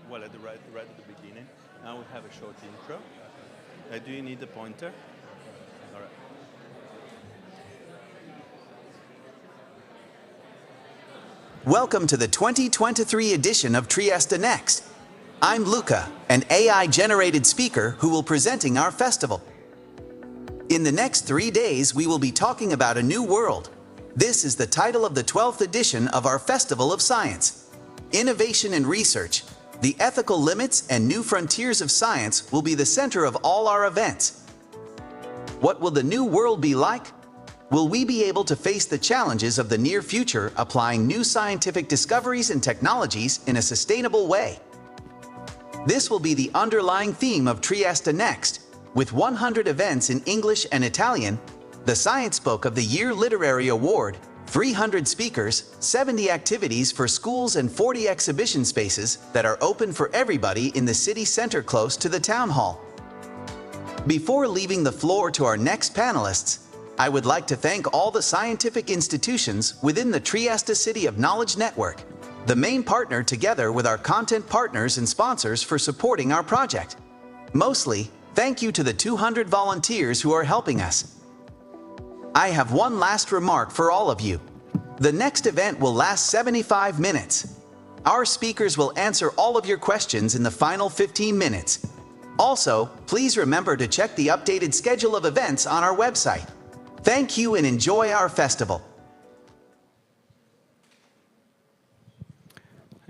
Well, right at the beginning. Now we have a short intro. Do you need the pointer? All right. Welcome to the 2023 edition of Trieste Next. I'm Luca, an AI-generated speaker who will be presenting our festival. In the next 3 days, we will be talking about a new world. This is the title of the 12th edition of our Festival of Science. Innovation and research, the ethical limits and new frontiers of science will be the center of all our events. What will the new world be like? Will we be able to face the challenges of the near future applying new scientific discoveries and technologies in a sustainable way? This will be the underlying theme of Trieste Next, with 100 events in English and Italian, the Science Book of the Year Literary Award, 300 speakers, 70 activities for schools and 40 exhibition spaces that are open for everybody in the city center close to the town hall. Before leaving the floor to our next panelists, I would like to thank all the scientific institutions within the Trieste City of Knowledge Network, the main partner together with our content partners and sponsors for supporting our project. Mostly, thank you to the 200 volunteers who are helping us. I have one last remark for all of you. The next event will last 75 minutes. Our speakers will answer all of your questions in the final 15 minutes. Also, please remember to check the updated schedule of events on our website. Thank you and enjoy our festival.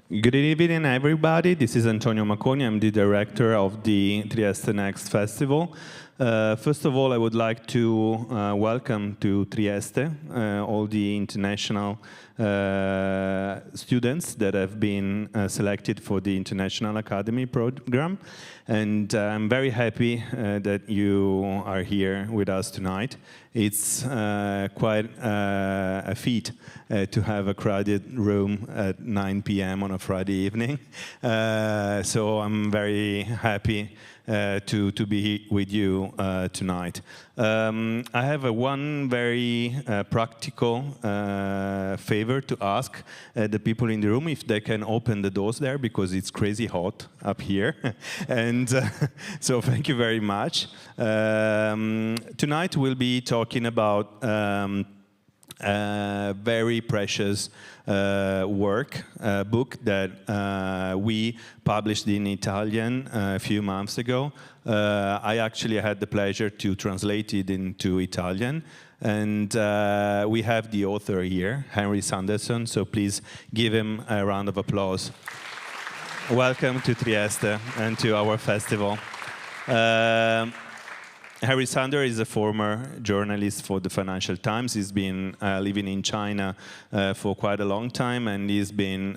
Good evening, everybody. This is Antonio Macconi. I'm the director of the Trieste Next Festival. First of all, I would like to welcome to Trieste all the international students that have been selected for the International Academy program. And I'm very happy that you are here with us tonight. It's quite a feat to have a crowded room at 9 p.m. on a Friday evening. So I'm very happy to be with you tonight. I have one very practical favor to ask the people in the room if they can open the doors there because it's crazy hot up here. And so thank you very much. Tonight we'll be talking about very precious book that we published in Italian a few months ago. I actually had the pleasure to translate it into Italian. And we have the author here, Henry Sanderson, so please give him a round of applause. Welcome to Trieste and to our festival. Henry Sanderson is a former journalist for the Financial Times. He's been living in China for quite a long time, and he's been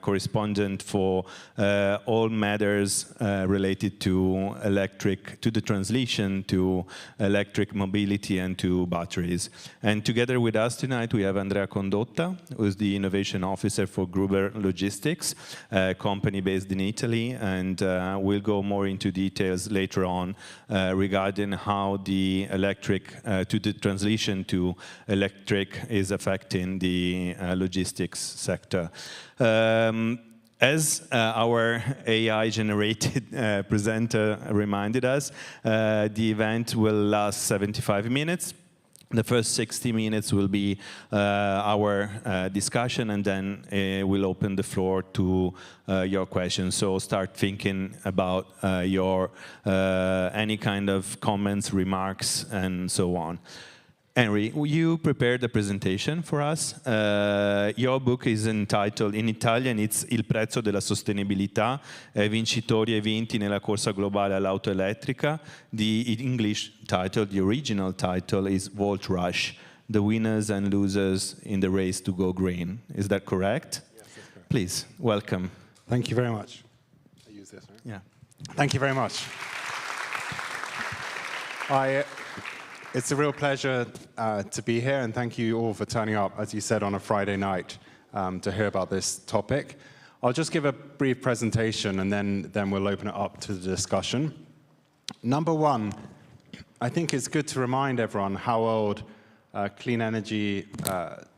correspondent for all matters related to the transition to electric mobility and to batteries. And together with us tonight, we have Andrea Condotta, who's the Innovation Officer for Gruber Logistics, a company based in Italy, and we'll go more into details later on regarding how the transition to electric is affecting the logistics sector. As our AI-generated presenter reminded us, the event will last 75 minutes. The first 60 minutes will be our discussion, and then we'll open the floor to your questions. So start thinking about your any kind of comments, remarks, and so on. Henry, you prepared a presentation for us. Your book is entitled, in Italian, it's Il prezzo della sostenibilità, vincitori e vinti nella corsa globale all'auto elettrica. The English title, the original title, is Volt Rush, the winners and losers in the race to go green. Is that correct? Yes, that's correct. Please, welcome. Thank you very much. I use this, right? Yeah. Thank you very much. It's a real pleasure to be here, and thank you all for turning up, as you said, on a Friday night to hear about this topic. I'll just give a brief presentation, and then we'll open it up to the discussion. Number one, I think it's good to remind everyone how old clean energy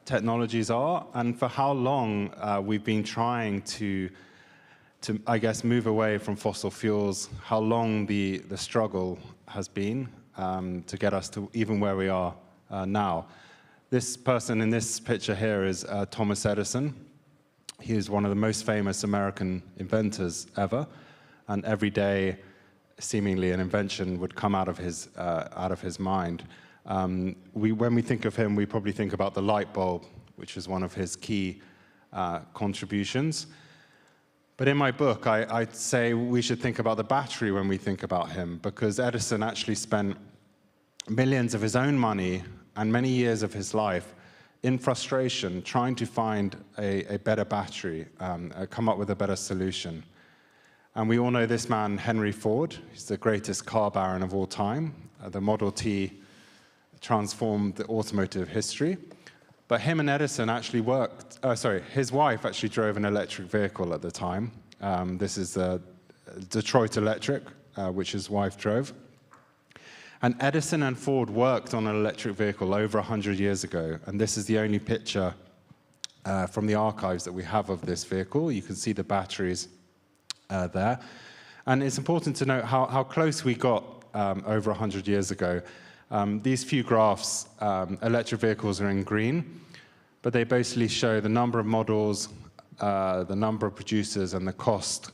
technologies are, and for how long we've been trying to I guess, move away from fossil fuels, how long the struggle has been to get us to even where we are now. This person in this picture here is Thomas Edison. He is one of the most famous American inventors ever, and every day, seemingly, an invention would come out of his mind. When we think of him, we probably think about the light bulb, which is one of his key contributions. But in my book, I'd say we should think about the battery when we think about him, because Edison actually spent millions of his own money and many years of his life in frustration trying to find a better battery, come up with a better solution. And we all know this man, Henry Ford. He's the greatest car baron of all time. The Model T transformed the automotive history. But him and Edison actually his wife actually drove an electric vehicle at the time. This is Detroit Electric, which his wife drove. And Edison and Ford worked on an electric vehicle over 100 years ago. And this is the only picture from the archives that we have of this vehicle. You can see the batteries there. And it's important to note how close we got over 100 years ago. These few graphs, electric vehicles are in green, but they basically show the number of models, the number of producers, and the cost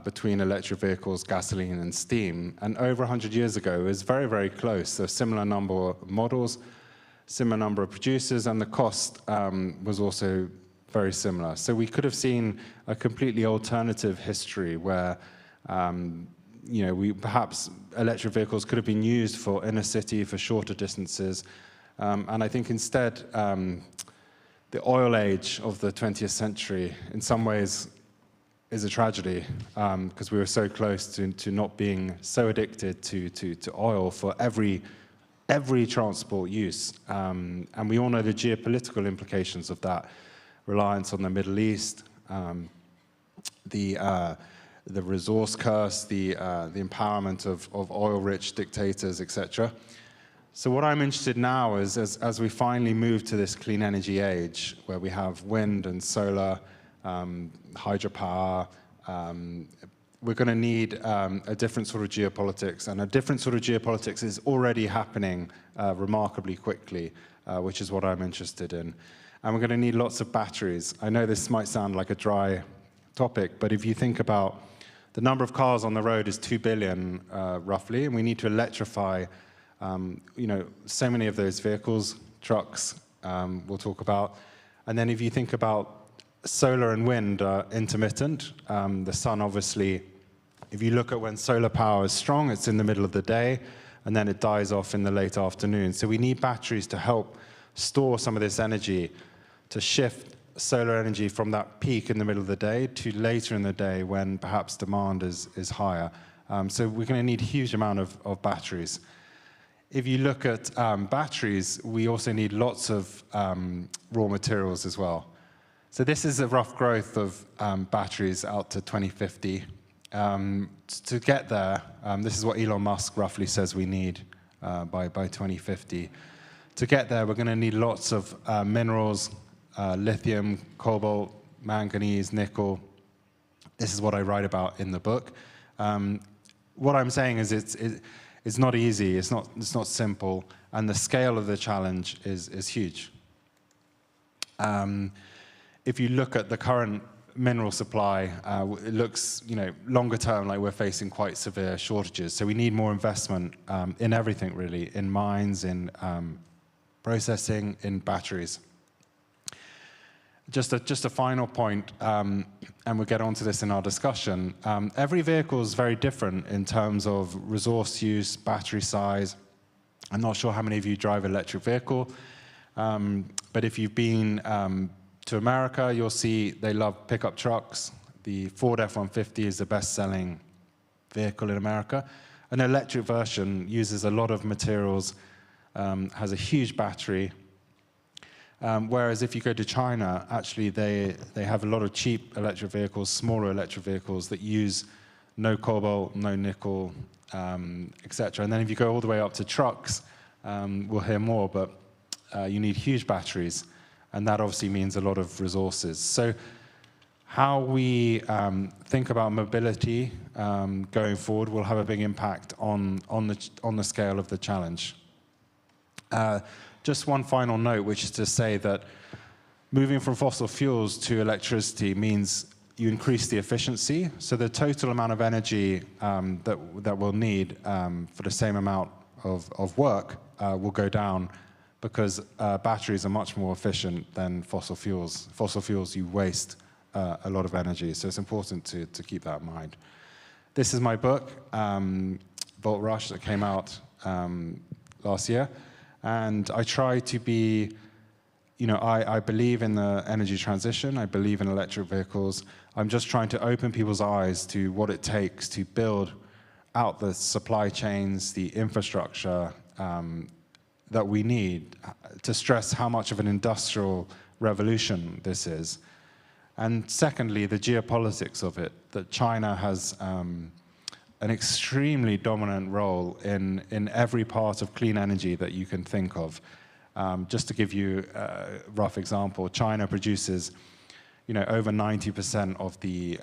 between electric vehicles, gasoline, and steam. And over 100 years ago, it was very, very close. So similar number of models, similar number of producers, and the cost was also very similar. So we could have seen a completely alternative history where perhaps electric vehicles could have been used for inner city, for shorter distances. And I think instead, the oil age of the 20th century, in some ways, is a tragedy, because we were so close to not being so addicted to oil for every transport use. And we all know the geopolitical implications of that, reliance on the Middle East, the resource curse, the empowerment of oil-rich dictators, etc. So what I'm interested now is, as we finally move to this clean energy age, where we have wind and solar, hydropower, we're going to need a different sort of geopolitics, and a different sort of geopolitics is already happening remarkably quickly, which is what I'm interested in. And we're going to need lots of batteries. I know this might sound like a dry topic, but if you think about the number of cars on the road is 2 billion, roughly, and we need to electrify so many of those vehicles, trucks, we'll talk about. And then if you think about solar and wind are intermittent. The sun, obviously, if you look at when solar power is strong, it's in the middle of the day, and then it dies off in the late afternoon. So we need batteries to help store some of this energy, to shift solar energy from that peak in the middle of the day to later in the day when perhaps demand is higher. So we're going to need a huge amount of batteries. If you look at batteries, we also need lots of raw materials as well. So this is a rough growth of batteries out to 2050. To get there, this is what Elon Musk roughly says we need by 2050. To get there, we're going to need lots of minerals, lithium, cobalt, manganese, nickel. This is what I write about in the book. What I'm saying is it's not easy, it's not simple, and the scale of the challenge is huge. If you look at the current mineral supply, it looks, longer term like we're facing quite severe shortages. So we need more investment in everything, really, in mines, in processing, in batteries. Just a final point, and we'll get onto this in our discussion. Every vehicle is very different in terms of resource use, battery size. I'm not sure how many of you drive an electric vehicle, but if you've been to America, you'll see they love pickup trucks. The Ford F-150 is the best-selling vehicle in America. An electric version uses a lot of materials, has a huge battery, whereas if you go to China, actually they have a lot of cheap electric vehicles, smaller electric vehicles that use no cobalt, no nickel, etc. And then if you go all the way up to trucks, we'll hear more, but you need huge batteries, and that obviously means a lot of resources. So how we think about mobility going forward will have a big impact on the scale of the challenge. Just one final note, which is to say that moving from fossil fuels to electricity means you increase the efficiency. So the total amount of energy that we'll need for the same amount of work will go down, because batteries are much more efficient than fossil fuels. Fossil fuels, you waste a lot of energy, so it's important to keep that in mind. This is my book, Volt Rush, that came out last year, and I try to be, I believe in the energy transition, I believe in electric vehicles. I'm just trying to open people's eyes to what it takes to build out the supply chains, the infrastructure that we need, to stress how much of an industrial revolution this is. And secondly, the geopolitics of it, that China has an extremely dominant role in every part of clean energy that you can think of. Just to give you a rough example, China produces over 90% of the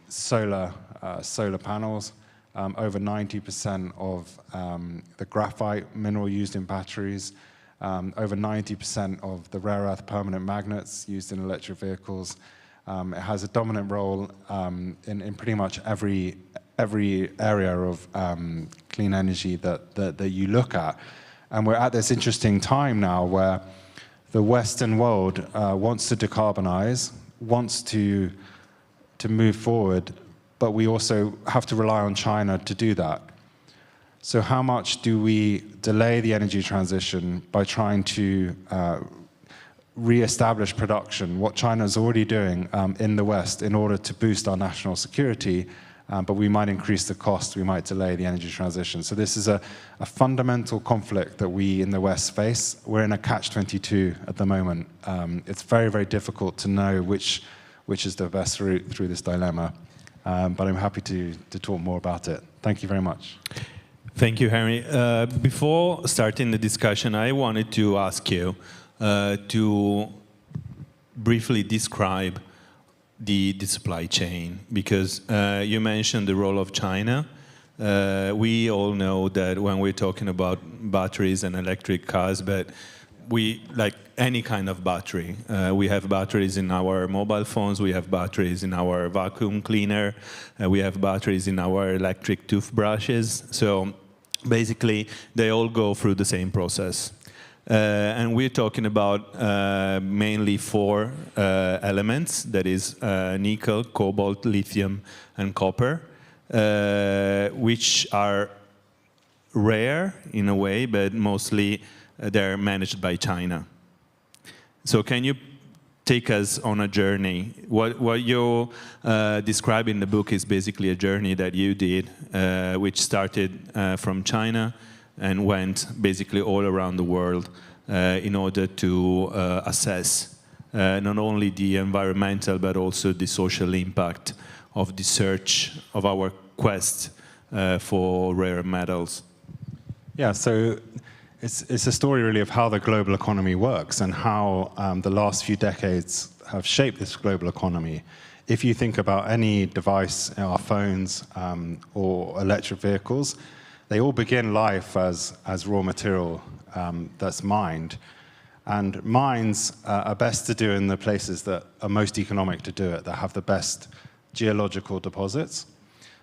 solar panels, over 90% of the graphite mineral used in batteries, over 90% of the rare earth permanent magnets used in electric vehicles. It has a dominant role in pretty much every area of clean energy that you look at. And we're at this interesting time now where the Western world wants to decarbonize, wants to move forward, but we also have to rely on China to do that. So how much do we delay the energy transition by trying to re-establish production, what China is already doing in the West in order to boost our national security, but we might increase the cost, we might delay the energy transition. So this is a fundamental conflict that we in the West face. We're in a catch-22 at the moment. It's very, very difficult to know which is the best route through this dilemma. But I'm happy to talk more about it. Thank you very much. Thank you, Henry. Before starting the discussion, I wanted to ask you to briefly describe the supply chain, because you mentioned the role of China. We all know that when we're talking about batteries and electric cars, but we, like any kind of battery, we have batteries in our mobile phones, we have batteries in our vacuum cleaner, we have batteries in our electric toothbrushes. So basically, they all go through the same process. And we're talking about mainly 4 elements, that is nickel, cobalt, lithium, and copper, which are rare in a way, but mostly they're managed by China. So can you take us on a journey? What you describe in the book is basically a journey that you did, which started from China and went basically all around the world in order to assess not only the environmental but also the social impact of the search of our quest for rare metals. Yeah, so it's a story really of how the global economy works and how the last few decades have shaped this global economy. If you think about any device, our phones or electric vehicles, they all begin life as raw material that's mined. And mines are best to do in the places that are most economic to do it, that have the best geological deposits.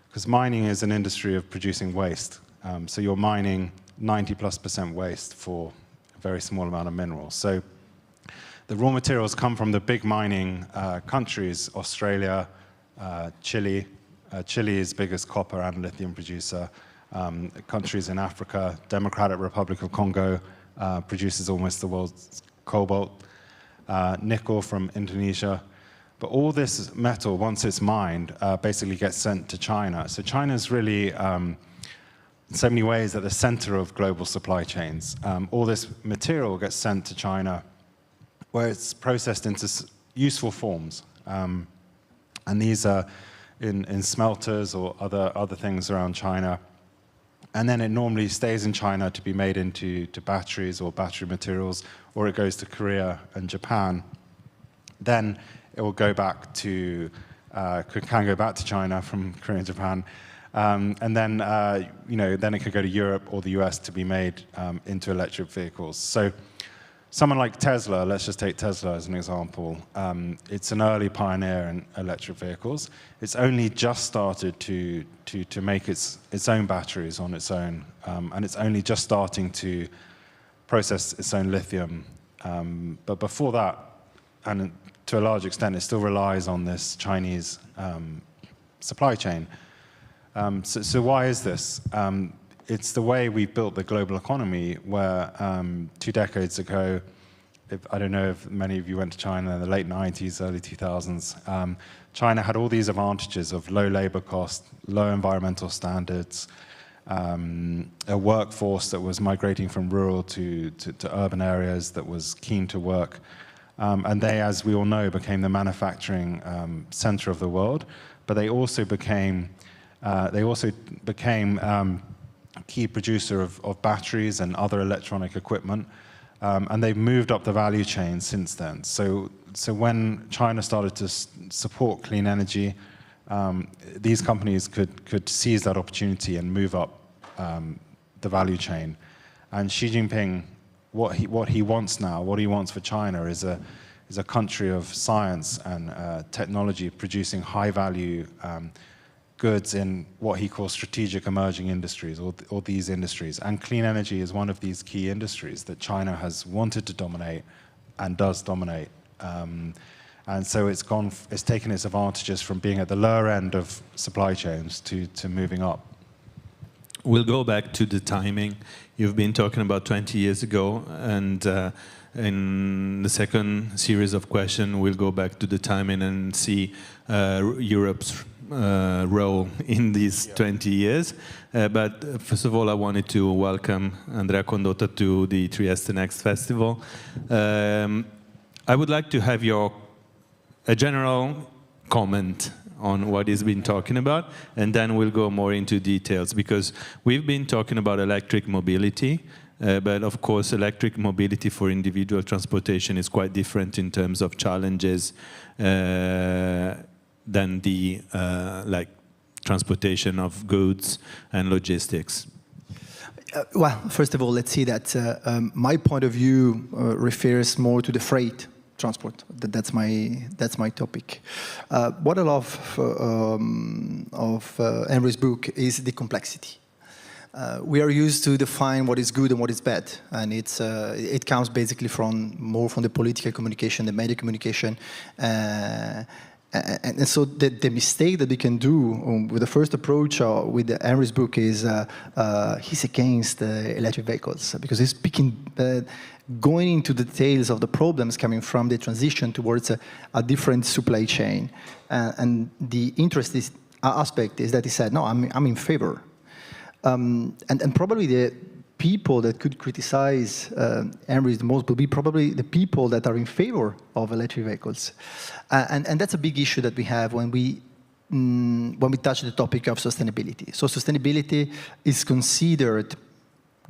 Because mining is an industry of producing waste. So you're mining 90+% waste for a very small amount of minerals. So the raw materials come from the big mining countries, Australia, Chile. Chile is the biggest copper and lithium producer. Countries in Africa, Democratic Republic of Congo produces almost the world's cobalt, nickel from Indonesia. But all this metal, once it's mined, basically gets sent to China. So China's really, in so many ways, at the center of global supply chains. All this material gets sent to China, where it's processed into useful forms. And these are in smelters or other things around China. and then it normally stays in China to be made into batteries or battery materials, or it goes to Korea and Japan. Then it will go back to, can go back to China from Korea and Japan, and then then it could go to Europe or the US to be made into electric vehicles. So someone like Tesla, let's just take Tesla as an example. It's an early pioneer in electric vehicles. It's only just started to make its own batteries on its own, and it's only just starting to process its own lithium. But before that, and to a large extent, it still relies on this Chinese supply chain. So why is this? It's the way we built the global economy, where 2 decades ago, I don't know if many of you went to China in the late 90s, early 2000s, China had all these advantages of low labor cost, low environmental standards, a workforce that was migrating from rural to urban areas that was keen to work. And they, as we all know, became the manufacturing center of the world, but they also became a key producer of batteries and other electronic equipment, and they've moved up the value chain since then. So when China started to support clean energy, these companies could seize that opportunity and move up the value chain. And Xi Jinping, what he wants now, what he wants for China is a country of science and technology, producing high-value goods in what he calls strategic emerging industries, or these industries. And clean energy is one of these key industries that China has wanted to dominate and does dominate. And so it's taken its advantages from being at the lower end of supply chains to moving up. We'll go back to the timing. You've been talking about 20 years ago, and in the second series of questions, we'll go back to the timing and see Europe's role in these 20 years. But first of all, I wanted to welcome Andrea Condotta to the Trieste Next Festival. I would like to have a general comment on what he's been talking about, and then we'll go more into details, because we've been talking about electric mobility, but of course electric mobility for individual transportation is quite different in terms of challenges than the transportation of goods and logistics. Well, first of all, let's see that my point of view refers more to the freight transport. That's my topic. What I love of Henry's book is the complexity. We are used to define what is good and what is bad, and it comes basically more from the political communication, the media communication. And so the mistake that we can do with the first approach with Henry's book is he's against electric vehicles, because he's going into the details of the problems coming from the transition towards a different supply chain. And the interesting aspect is that he said, no, I'm in favor. And probably the people that could criticize Henry the most will be probably the people that are in favor of electric vehicles. And that's a big issue that we have when we touch the topic of sustainability. So sustainability is considered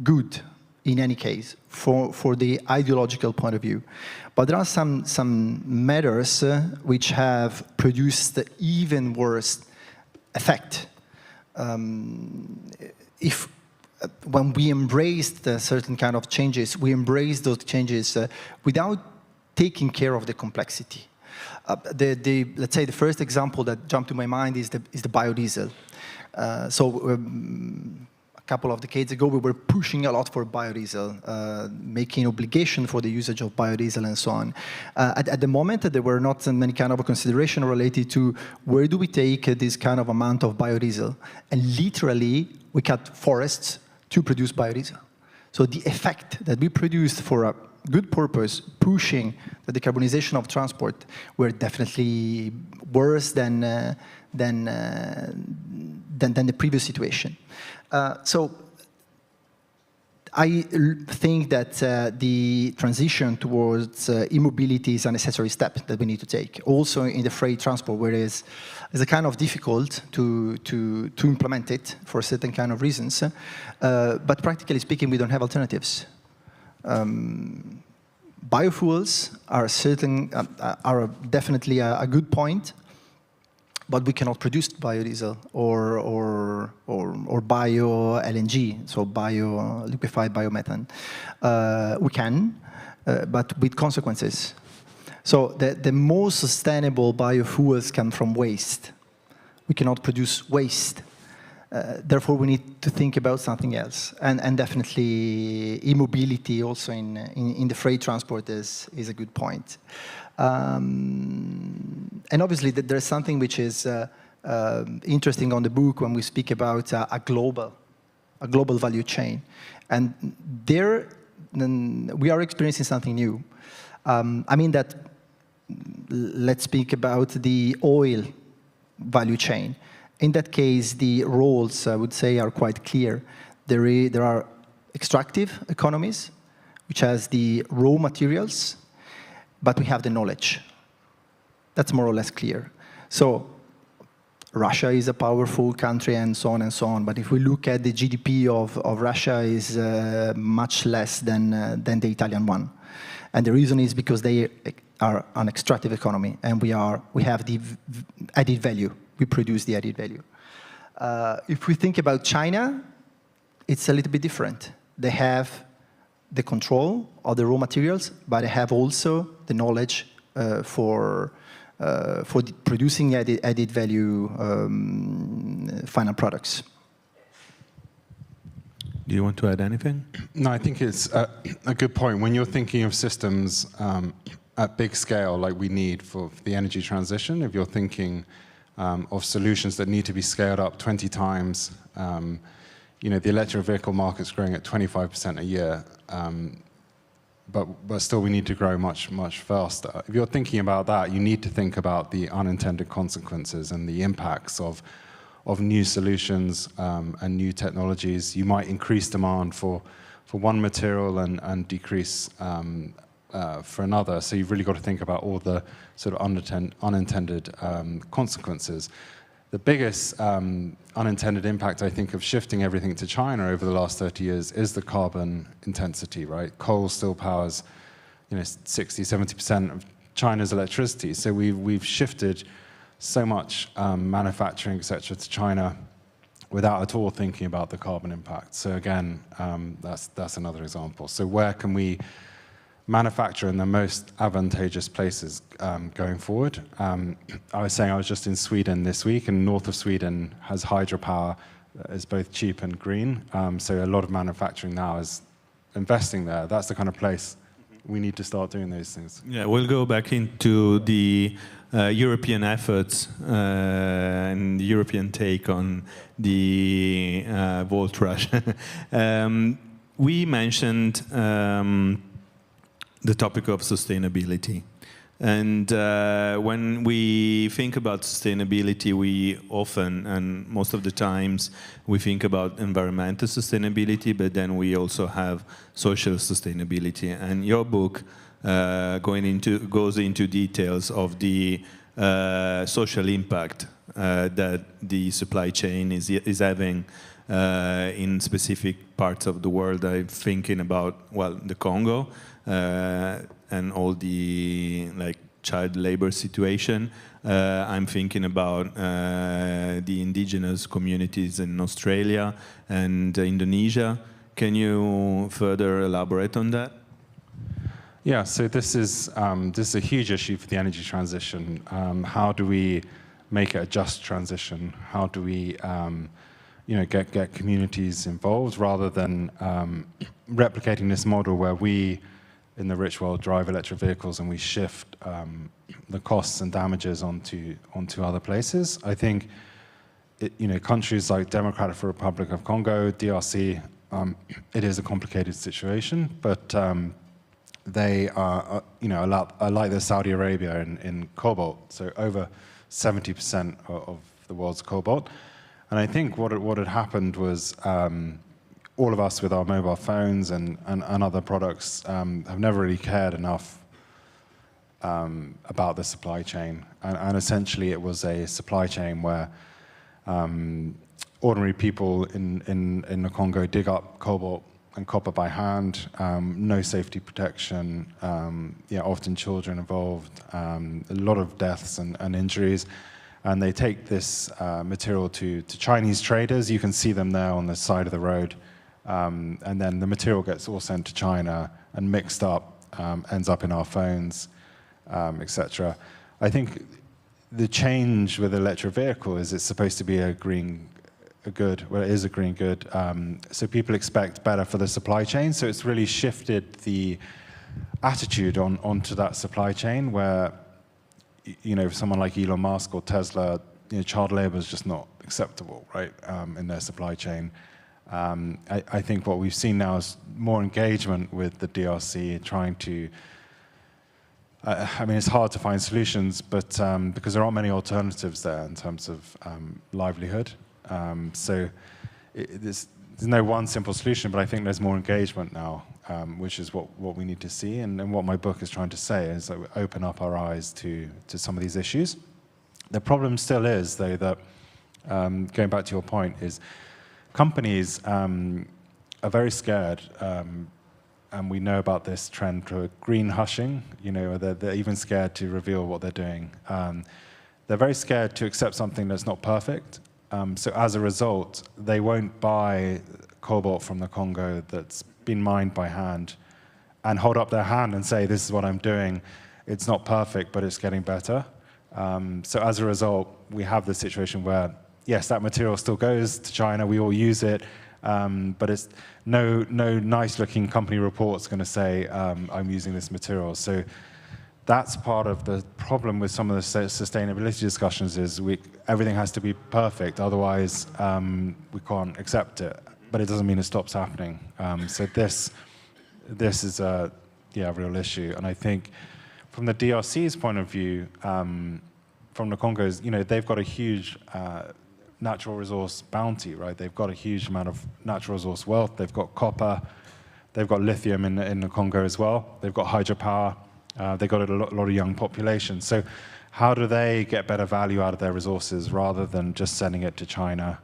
good in any case for the ideological point of view. But there are some matters which have produced even worse effect. When we embraced certain kind of changes, we embraced those changes without taking care of the complexity. Let's say the first example that jumped to my mind is the biodiesel. A couple of decades ago, we were pushing a lot for biodiesel, making obligation for the usage of biodiesel and so on. At the moment, there were not many kind of consideration related to where do we take this kind of amount of biodiesel. And literally, we cut forests to produce biodiesel. So the effect that we produced for a good purpose, pushing the decarbonization of transport, were definitely worse than the previous situation. So think that the transition towards e-mobility is a necessary step that we need to take. Also in the freight transport, where it's a kind of difficult to implement it for certain kind of reasons. But practically speaking, we don't have alternatives. Biofuels are definitely a good point, but we cannot produce biodiesel or bio LNG, so liquefied biomethane. We can, but with consequences. So the most sustainable biofuels come from waste. We cannot produce waste. Therefore, we need to think about something else. And definitely e-mobility also in the freight transport is a good point. And obviously, there's something which is interesting on the book when we speak about a global value chain. And there, we are experiencing something new. I mean that, let's speak about the oil value chain. In that case, the roles, I would say, are quite clear. There are extractive economies, which has the raw materials, but we have the knowledge. That's more or less clear. So Russia is a powerful country and so on and so on. But if we look at the GDP of Russia is much less than the Italian one. And the reason is because they are an extractive economy, and we have the added value. We produce the added value. If we think about China, it's a little bit different. They have the control of the raw materials, but they have also the knowledge for producing added value final products. Do you want to add anything? No, I think it's a good point. When you're thinking of systems at big scale, like we need for the energy transition, if you're thinking of solutions that need to be scaled up 20 times, the electric vehicle market's growing at 25% a year, but still we need to grow much, much faster. If you're thinking about that, you need to think about the unintended consequences and the impacts of new solutions and new technologies. You might increase demand for one material and decrease for another. So you've really got to think about all the sort of unintended consequences. The biggest unintended impact, I think, of shifting everything to China over the last 30 years is the carbon intensity, right? Coal still powers 60, 70% of China's electricity. So we've shifted so much manufacturing, et cetera, to China without at all thinking about the carbon impact. So again, that's another example. So where can we manufacture in the most advantageous places going forward? I was saying I was just in Sweden this week, and north of Sweden has hydropower. It's both cheap and green. So a lot of manufacturing now is investing there. That's the kind of place we need to start doing those things. Yeah, we'll go back into the European efforts and European take on the Volt Rush. We mentioned the topic of sustainability. And when we think about sustainability, we often, and most of the times, we think about environmental sustainability, but then we also have social sustainability. And your book goes into details of the social impact that the supply chain is having in specific parts of the world. I'm thinking about, well, the Congo, and all the child labor situation. I'm thinking about the indigenous communities in Australia and Indonesia. Can you further elaborate on that? Yeah, so this is a huge issue for the energy transition. How do we make it a just transition? How do we get communities involved rather than replicating this model where we in the rich world drive electric vehicles and we shift the costs and damages onto other places? I think countries like Democratic Republic of Congo, DRC, it is a complicated situation, but they are like the Saudi Arabia in cobalt, so over 70% of the world's cobalt. And I think what had happened was all of us with our mobile phones and other products have never really cared enough about the supply chain. And essentially it was a supply chain where ordinary people in the Congo dig up cobalt and copper by hand, no safety protection, often children involved, a lot of deaths and injuries. And they take this material to Chinese traders. You can see them there on the side of the road. And then the material gets all sent to China and mixed up, ends up in our phones, etc. I think the change with electric vehicle is it's supposed to be a green good. Well, it is a green good. So people expect better for the supply chain. So it's really shifted the attitude onto that supply chain where, someone like Elon Musk or Tesla, child labor is just not acceptable, right, in their supply chain. I think what we've seen now is more engagement with the DRC, trying to. It's hard to find solutions, but because there aren't many alternatives there in terms of livelihood. So there's no one simple solution, but I think there's more engagement now, which is what we need to see. And what my book is trying to say is that we open up our eyes to some of these issues. The problem still is, though, that going back to your point, is companies are very scared, and we know about this trend to green hushing. They're even scared to reveal what they're doing. They're very scared to accept something that's not perfect. So as a result, they won't buy cobalt from the Congo that's been mined by hand and hold up their hand and say, this is what I'm doing. It's not perfect, but it's getting better. So as a result, we have this situation where, yes, that material still goes to China. We all use it. But it's no nice-looking company report's going to say, I'm using this material. So that's part of the problem with some of the sustainability discussions is everything has to be perfect, otherwise we can't accept it. But it doesn't mean it stops happening. So this is a real issue. And I think from the DRC's point of view, from the Congos, they've got a huge natural resource bounty, right? They've got a huge amount of natural resource wealth. They've got copper. They've got lithium in the Congo as well. They've got hydropower. They've got a lot of young population. So how do they get better value out of their resources rather than just sending it to China,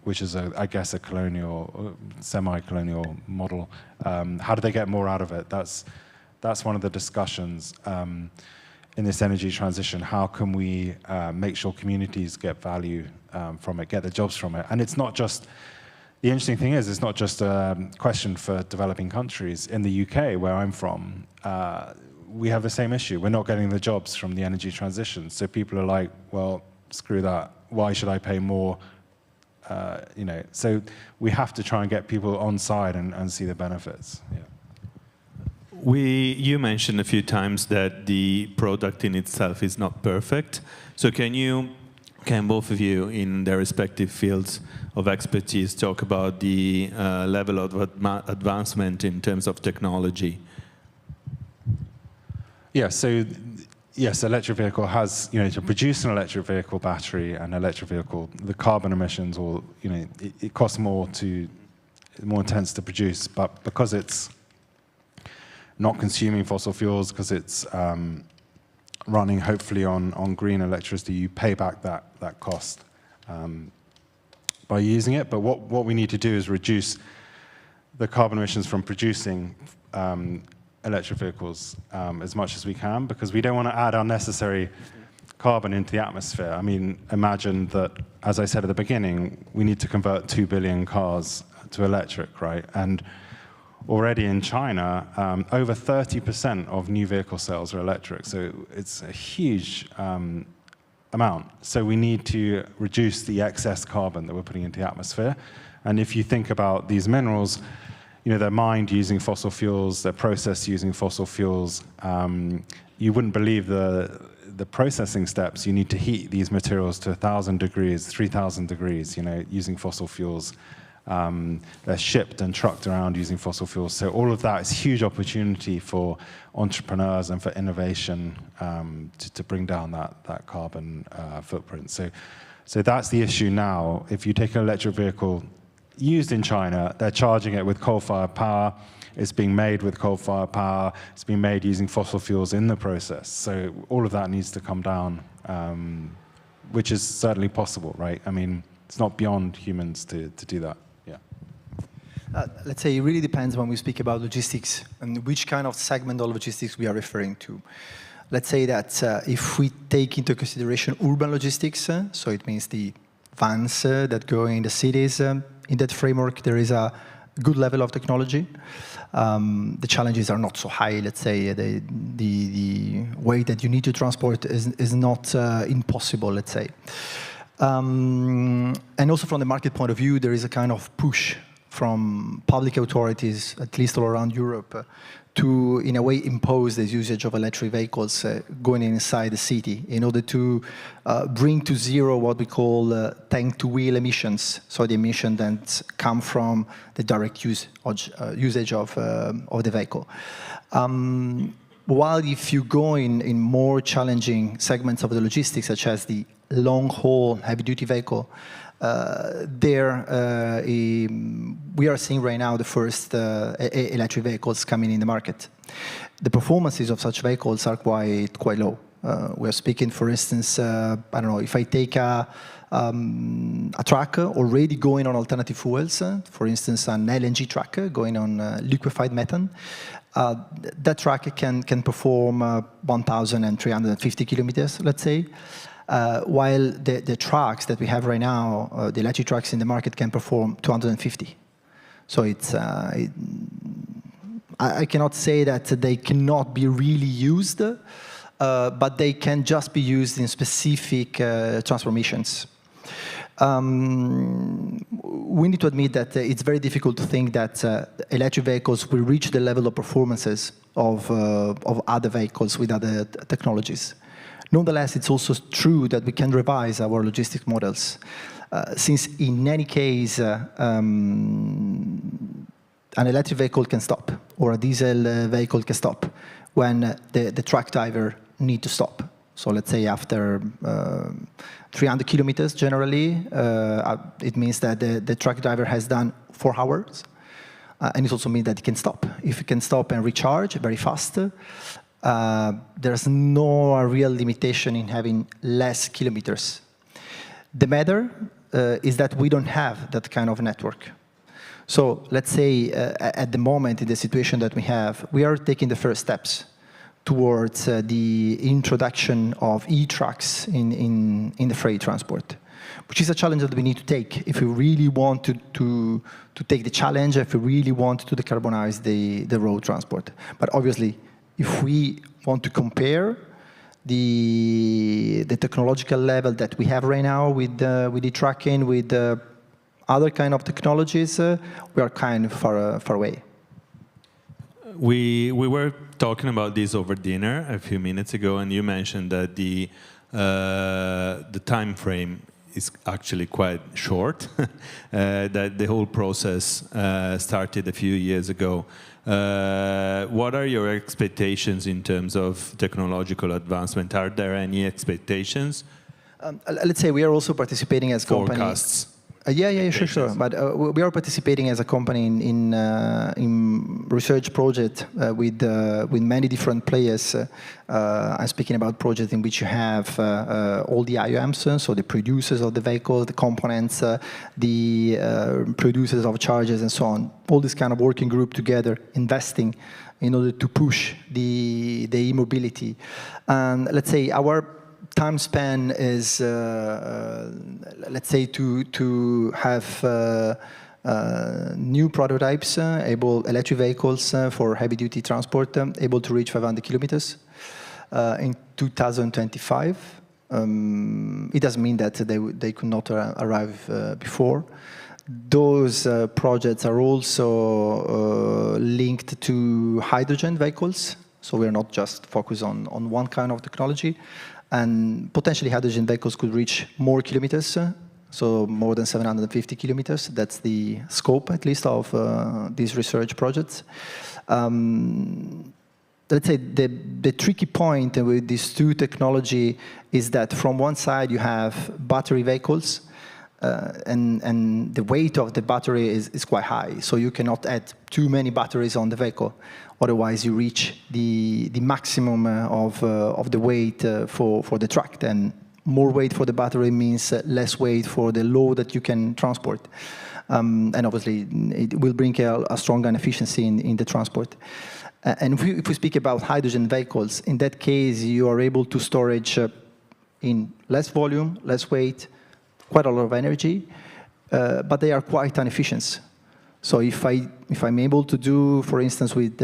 which is, I guess, a colonial, semi-colonial model? How do they get more out of it? That's one of the discussions in this energy transition. How can we make sure communities get value from it, get the jobs from it? And it's not just, the interesting thing is, it's not just a question for developing countries. In the UK, where I'm from, we have the same issue. We're not getting the jobs from the energy transition. So people are like, well, screw that. Why should I pay more? So we have to try and get people on side and see the benefits. Yeah. You mentioned a few times that the product in itself is not perfect. So can both of you, in their respective fields of expertise, talk about the level of advancement in terms of technology? Yeah, so yes, electric vehicle has, to produce an electric vehicle battery and electric vehicle, the carbon emissions, or it costs more intense to produce, but because it's not consuming fossil fuels, because it's running hopefully on green electricity, you pay back that cost by using it. But what we need to do is reduce the carbon emissions from producing electric vehicles as much as we can, because we don't want to add unnecessary carbon into the atmosphere. I mean, imagine that, as I said at the beginning, we need to convert 2 billion cars to electric, right? And already in China, over 30% of new vehicle sales are electric, so it's a huge amount. So we need to reduce the excess carbon that we're putting into the atmosphere. And if you think about these minerals, they're mined using fossil fuels, they're processed using fossil fuels. You wouldn't believe the processing steps. You need to heat these materials to 1,000 degrees, 3,000 degrees, using fossil fuels. They're shipped and trucked around using fossil fuels. So all of that is huge opportunity for entrepreneurs and for innovation to bring down that carbon footprint. So that's the issue now. If you take an electric vehicle, used in China, they're charging it with coal-fired power. It's being made with coal-fired power. It's being made using fossil fuels in the process. So all of that needs to come down, which is certainly possible, right? I mean, it's not beyond humans to do that. Yeah. Let's say it really depends when we speak about logistics and which kind of segment of logistics we are referring to. Let's say that if we take into consideration urban logistics, so it means the vans that go in the cities, in that framework there is a good level of technology. The challenges are not so high, let's say. The way that you need to transport is not impossible, let's say. And also from the market point of view, there is a kind of push from public authorities, at least all around Europe, to, in a way, impose the usage of electric vehicles going inside the city in order to bring to zero what we call tank-to-wheel emissions, so the emissions that come from the direct usage of the vehicle. While if you go in more challenging segments of the logistics, such as the long-haul heavy-duty vehicle, we are seeing right now the first electric vehicles coming in the market. The performances of such vehicles are quite low. We are speaking, for instance, I don't know, if I take a truck already going on alternative fuels, for instance, an LNG truck going on liquefied methane, that truck can perform 1,350 kilometers, let's say. While the trucks that we have right now, the electric trucks in the market, can perform 250. So I cannot say that they cannot be really used, but they can just be used in specific transformations. We need to admit that it's very difficult to think that electric vehicles will reach the level of performances of other vehicles with other technologies. Nonetheless, it's also true that we can revise our logistic models, since in any case, an electric vehicle can stop, or a diesel vehicle can stop when the truck driver needs to stop. So let's say after 300 kilometers generally, it means that the truck driver has done 4 hours, and it also means that he can stop. If he can stop and recharge very fast, there's no real limitation in having less kilometers. The matter is that we don't have that kind of network. So let's say at the moment, in the situation that we are taking the first steps towards the introduction of e-trucks in the freight transport, which is a challenge that we need to take if we really want to take the challenge, if we really want to decarbonize the road transport. But obviously, if we want to compare the technological level that we have right now with the trucking, with other kind of technologies, we are kind of far away. We were talking about this over dinner a few minutes ago, and you mentioned that the time frame is actually quite short, that the whole process started a few years ago. What are your expectations in terms of technological advancement? Are there any expectations? Let's say we are also participating as companies. Forecasts? Yeah, sure. But we are participating as a company in research project with many different players. I'm speaking about projects in which you have all the IOMs, so the producers of the vehicle, the components, the producers of chargers, and so on. All this kind of working group together, investing in order to push the e-mobility. And let's say our time span is, let's say, to have new prototypes, electric vehicles for heavy-duty transport, able to reach 500 kilometers in 2025. It doesn't mean that they could not arrive before. Those projects are also linked to hydrogen vehicles, so we're not just focused on one kind of technology. And potentially hydrogen vehicles could reach more kilometers, so more than 750 kilometers. That's the scope, at least, of these research projects. Let's say the tricky point with these two technology is that from one side you have battery vehicles and the weight of the battery is quite high, so you cannot add too many batteries on the vehicle. Otherwise, you reach the maximum of the weight for the truck. Then more weight for the battery means less weight for the load that you can transport. And obviously, it will bring a stronger efficiency in the transport. And if we speak about hydrogen vehicles, in that case, you are able to storage in less volume, less weight, quite a lot of energy, but they are quite inefficient. So if I'm able to do, for instance, with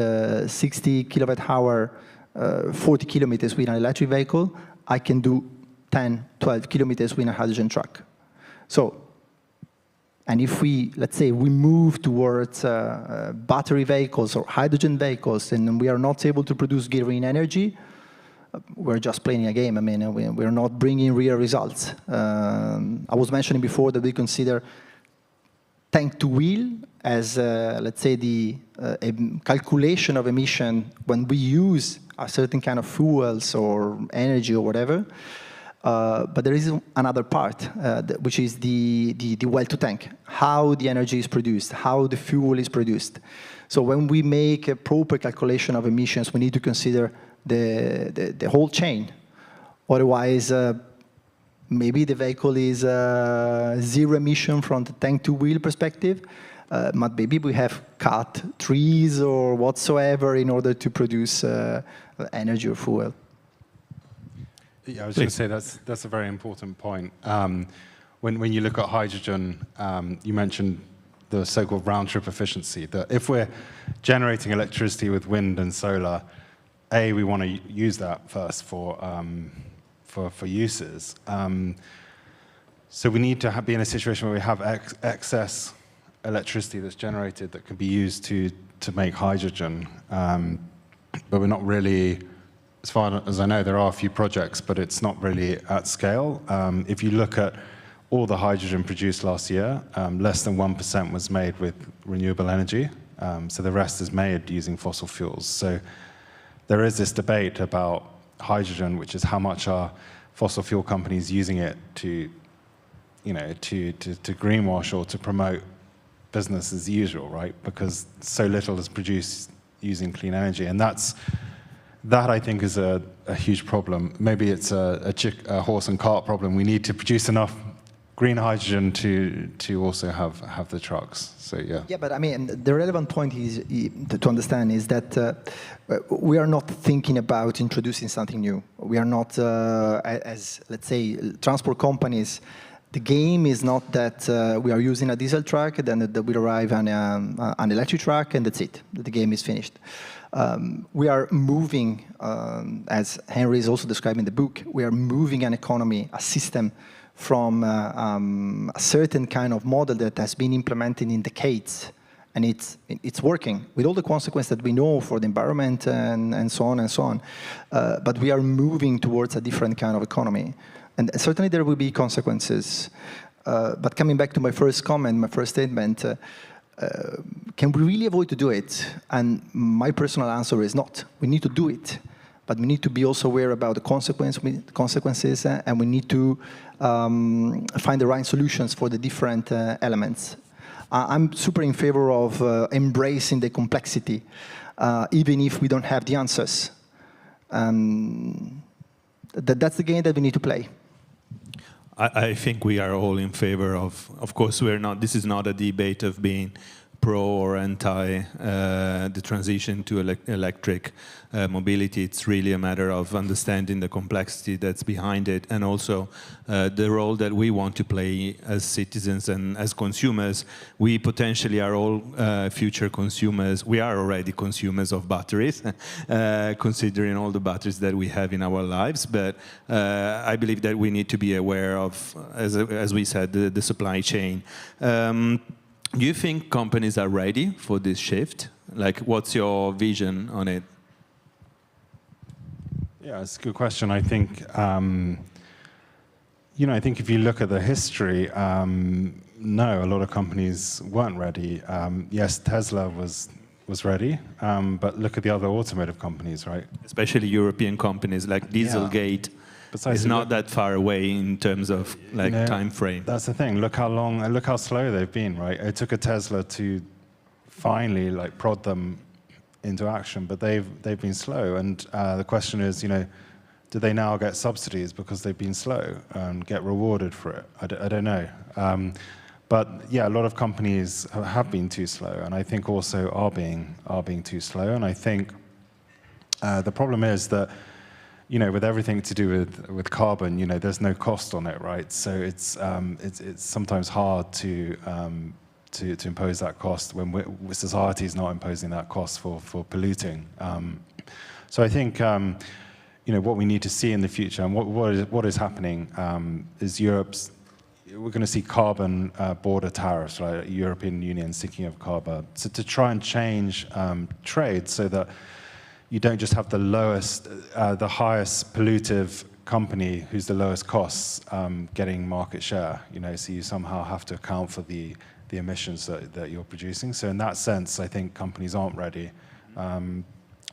60 kilowatt hour, 40 kilometers with an electric vehicle, I can do 10, 12 kilometers with a hydrogen truck. So, and if let's say we move towards battery vehicles or hydrogen vehicles, and we are not able to produce green energy, we're just playing a game. I mean, we're not bringing real results. I was mentioning before that we consider tank to wheel as, let's say, a calculation of emission when we use a certain kind of fuels or energy or whatever. But there is another part, which is the well to tank, how the energy is produced, how the fuel is produced. So when we make a proper calculation of emissions, we need to consider the whole chain. Otherwise, maybe the vehicle is zero emission from the tank to wheel perspective, but maybe we have cut trees or whatsoever in order to produce energy or fuel. Yeah, I was going to say that's a very important point. When you look at hydrogen, you mentioned the so-called round-trip efficiency. That if we're generating electricity with wind and solar, we want to use that first for uses. So we need to be in a situation where we have excess electricity that's generated that can be used to make hydrogen. But we're not really, as far as I know, there are a few projects, but it's not really at scale. If you look at all the hydrogen produced last year, less than 1% was made with renewable energy. So the rest is made using fossil fuels. So there is this debate about hydrogen, which is how much are fossil fuel companies using it to greenwash or to promote business as usual, right? Because so little is produced using clean energy, and that I think is a huge problem. Maybe it's a horse and cart problem. We need to produce enough green hydrogen to also have the trucks. So yeah. Yeah, but I mean, the relevant point is to understand is that we are not thinking about introducing something new. We are not, as let's say, transport companies. The game is not that we are using a diesel truck, then that we arrive on an electric truck, and that's it. The game is finished. We are moving, as Henry is also describing in the book, we are moving an economy, a system, from a certain kind of model that has been implemented in decades, and it's working with all the consequences that we know for the environment and so on and so on. But we are moving towards a different kind of economy, and certainly there will be consequences. But coming back to my first comment, my first statement, can we really avoid to do it? And my personal answer is not. We need to do it. But we need to be also aware about the consequences, and we need to find the right solutions for the different elements. I'm super in favor of embracing the complexity, even if we don't have the answers. That's the game that we need to play. I think we are all in favor of course, we're not, this is not a debate of being pro or anti the transition to electric mobility. It's really a matter of understanding the complexity that's behind it, and also the role that we want to play as citizens and as consumers. We potentially are all future consumers. We are already consumers of batteries, considering all the batteries that we have in our lives. But I believe that we need to be aware of, as we said, the supply chain. Do you think companies are ready for this shift? Like, what's your vision on it? Yeah, it's a good question. I think, I think if you look at the history, no, a lot of companies weren't ready. Yes, Tesla was ready, but look at the other automotive companies, right? Especially European companies like Dieselgate. it's not that far away in terms of like time frame. That's the thing. Look how slow they've been, right? It took a Tesla to finally like prod them into action, but they've been slow. And the question is, do they now get subsidies because they've been slow and get rewarded for it? I don't know. But yeah, a lot of companies have been too slow, and I think also are being too slow. And I think the problem is that, with everything to do with carbon, there's no cost on it, right? So it's sometimes hard to impose that cost when society is not imposing that cost for polluting. So I think what we need to see in the future, and what is happening, is we're going to see carbon border tariffs, right? European Union thinking of carbon, so to try and change trade so that you don't just have the highest pollutive company who's the lowest costs getting market share. So you somehow have to account for the emissions that you're producing. So in that sense, I think companies aren't ready. And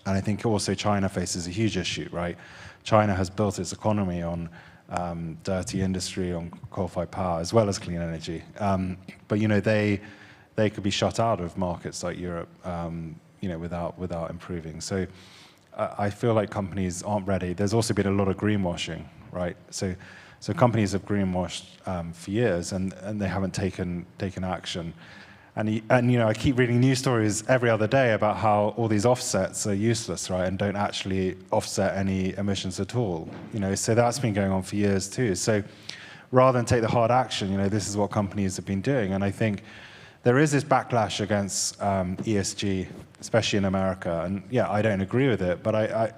I think also China faces a huge issue, right? China has built its economy on dirty industry, on coal-fired power, as well as clean energy. But they could be shut out of markets like Europe, without improving. So I feel like companies aren't ready. There's also been a lot of greenwashing, right? So companies have greenwashed for years, and they haven't taken action. And I keep reading news stories every other day about how all these offsets are useless, right, and don't actually offset any emissions at all. So that's been going on for years too. So rather than take the hard action, this is what companies have been doing. And I think there is this backlash against ESG, especially in America. And yeah, I don't agree with it, but I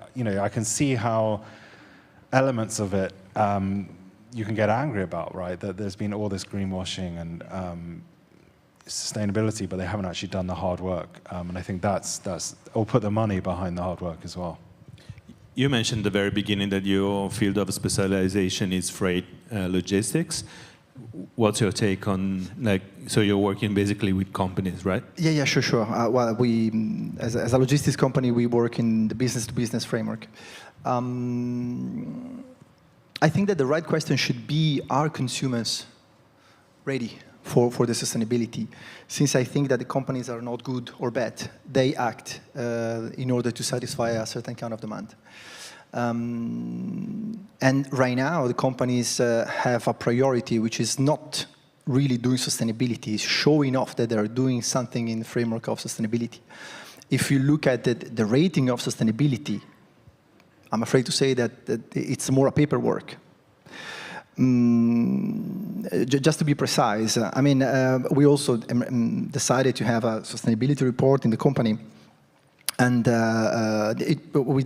can see how elements of it you can get angry about, right? That there's been all this greenwashing and sustainability, but they haven't actually done the hard work. And I think that's or put the money behind the hard work as well. You mentioned at the very beginning that your field of specialization is freight logistics. What's your take on, so you're working basically with companies, right? Yeah, sure. Well, we, as a logistics company, we work in the business-to-business framework. I think that the right question should be, are consumers ready for the sustainability? Since I think that the companies are not good or bad, they act in order to satisfy a certain kind of demand. And right now, the companies have a priority which is not really doing sustainability, it's showing off that they are doing something in the framework of sustainability. If you look at the rating of sustainability, I'm afraid to say that it's more a paperwork. Just to be precise, we also decided to have a sustainability report in the company. And we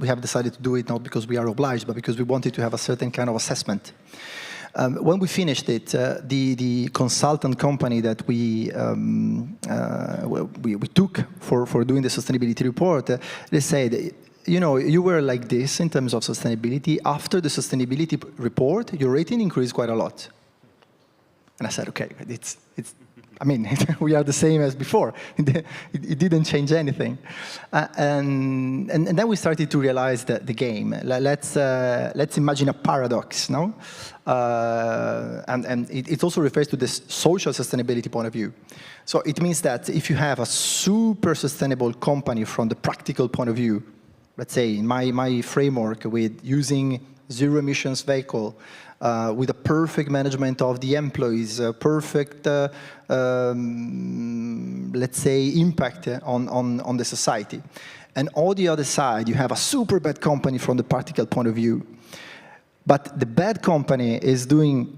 have decided to do it not because we are obliged, but because we wanted to have a certain kind of assessment. When we finished it, the consultant company that we took for doing the sustainability report, they said, you were like this in terms of sustainability. After the sustainability report, your rating increased quite a lot. And I said, okay, we are the same as before. It didn't change anything. And then we started to realize the game. Let's imagine a paradox, no? And it also refers to this social sustainability point of view. So it means that if you have a super sustainable company from the practical point of view, let's say in my framework with using zero emissions vehicle, with a perfect management of the employees, perfect, let's say, impact on the society. And on the other side, you have a super bad company from the practical point of view. But the bad company is doing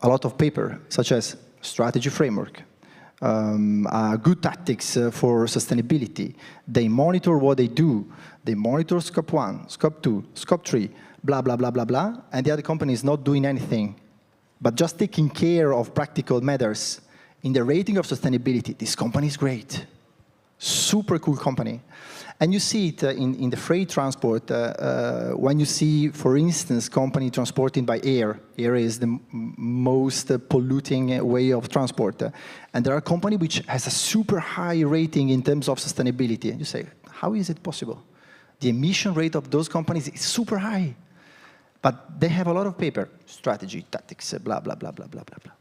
a lot of paper, such as strategy framework, good tactics for sustainability. They monitor what they do. They monitor scope 1, scope 2, scope 3, blah, blah, blah, blah, blah, and the other company is not doing anything, but just taking care of practical matters. In the rating of sustainability, this company is great. Super cool company. And you see it in the freight transport when you see, for instance, company transporting by air. Air is the most polluting way of transport. And there are companies which has a super high rating in terms of sustainability. And you say, how is it possible? The emission rate of those companies is super high. But they have a lot of paper, strategy, tactics, blah, blah, blah, blah, blah, blah, blah.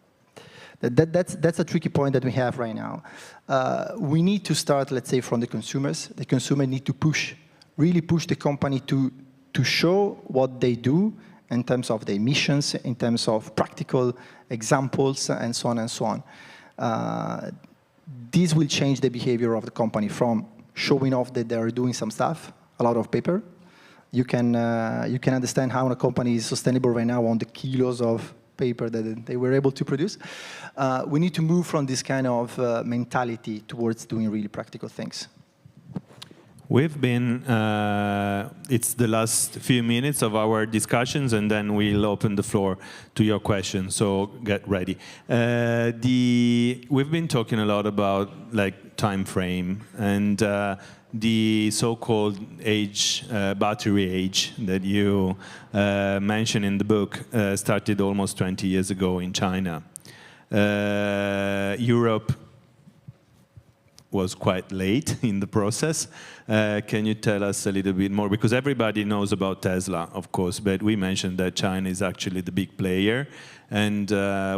That's a tricky point that we have right now. We need to start, let's say, from the consumers. The consumer need to really push the company to show what they do in terms of the emissions, in terms of practical examples, and so on and so on. This will change the behavior of the company from showing off that they are doing some stuff, a lot of paper. You can understand how a company is sustainable right now on the kilos of paper that they were able to produce. We need to move from this kind of mentality towards doing really practical things. We've been, it's the last few minutes of our discussions, and then we'll open the floor to your questions, so get ready. We've been talking a lot about like time frame and the so-called age, battery age that you mentioned in the book started almost 20 years ago in China. Europe was quite late in the process. Can you tell us a little bit more? Because everybody knows about Tesla, of course, but we mentioned that China is actually the big player. And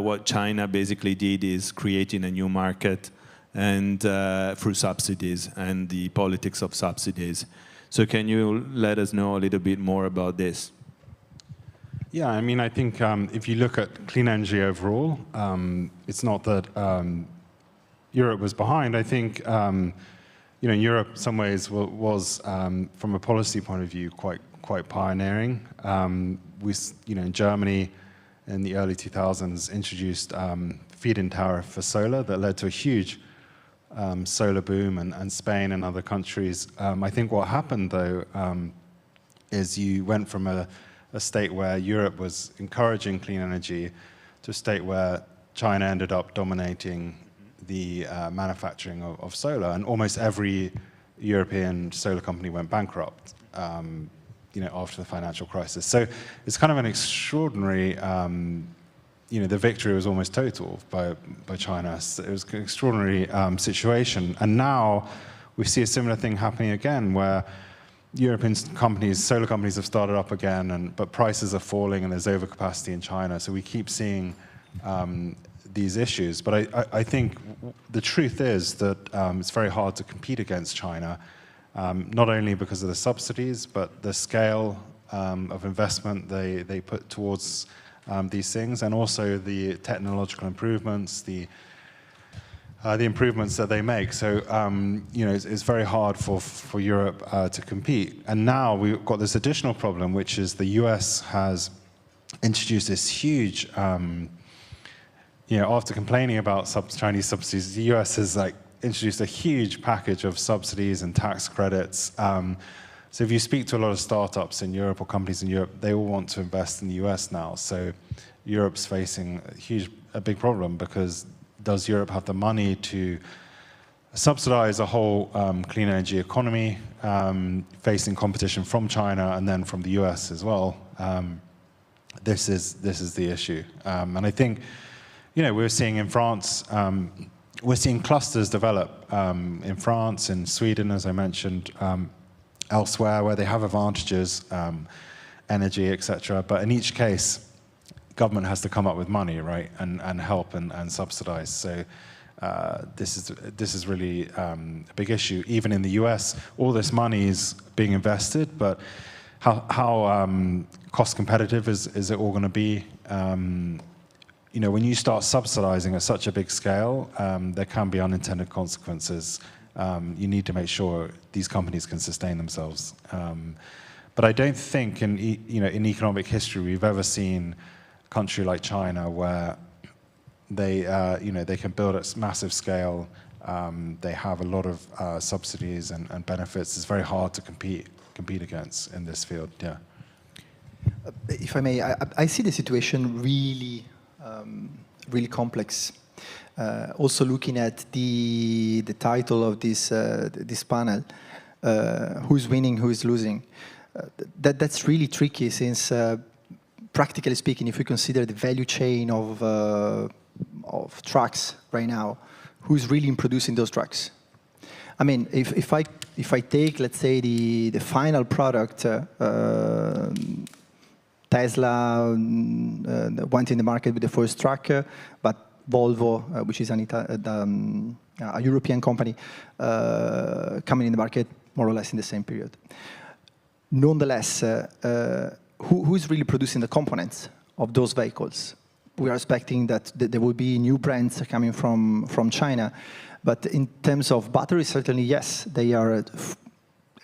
what China basically did is creating a new market and through subsidies and the politics of subsidies. So can you let us know a little bit more about this? Yeah, I mean, I think if you look at clean energy overall, it's not that Europe was behind. I think Europe, in some ways, was from a policy point of view quite pioneering. In Germany, in the early 2000s, introduced feed-in tariff for solar that led to a huge solar boom, and Spain and other countries. I think what happened though is you went from a state where Europe was encouraging clean energy to a state where China ended up dominating the manufacturing of solar, and almost every European solar company went bankrupt, after the financial crisis. So it's kind of an extraordinary, the victory was almost total by China. So it was an extraordinary situation, and now we see a similar thing happening again, where European companies, solar companies, have started up again, but prices are falling, and there's overcapacity in China. So we keep seeing these issues. But I think the truth is that it's very hard to compete against China, not only because of the subsidies, but the scale of investment they put towards these things, and also the technological improvements, the improvements that they make. So it's very hard for Europe to compete. And now we've got this additional problem, which is the US has introduced this huge after complaining about Chinese subsidies, the US has introduced a huge package of subsidies and tax credits. So if you speak to a lot of startups in Europe or companies in Europe, they all want to invest in the US now. So Europe's facing a big problem, because does Europe have the money to subsidize a whole clean energy economy, facing competition from China and then from the US as well? This is the issue. And I think we're seeing in France, we're seeing clusters develop in France, in Sweden, as I mentioned, elsewhere, where they have advantages, energy, etc. But in each case, government has to come up with money, right, and help and subsidize. So this is really a big issue. Even in the US, all this money is being invested, but how cost competitive is it all going to be? When you start subsidizing at such a big scale, there can be unintended consequences. You need to make sure these companies can sustain themselves. But I don't think in economic history we've ever seen a country like China where they can build at massive scale. They have a lot of subsidies and benefits. It's very hard to compete against in this field. Yeah. If I may, I see the situation really complex. Also looking at the title of this panel, who's winning, who is losing. That's really tricky, since practically speaking, if we consider the value chain of trucks right now, who's really producing those trucks? I mean, if I take, let's say, the final product, Tesla went in the market with the first truck, but Volvo, which is a European company, coming in the market more or less in the same period. Nonetheless, who is really producing the components of those vehicles? We are expecting that there will be new brands coming from China. But in terms of batteries, certainly, yes, they are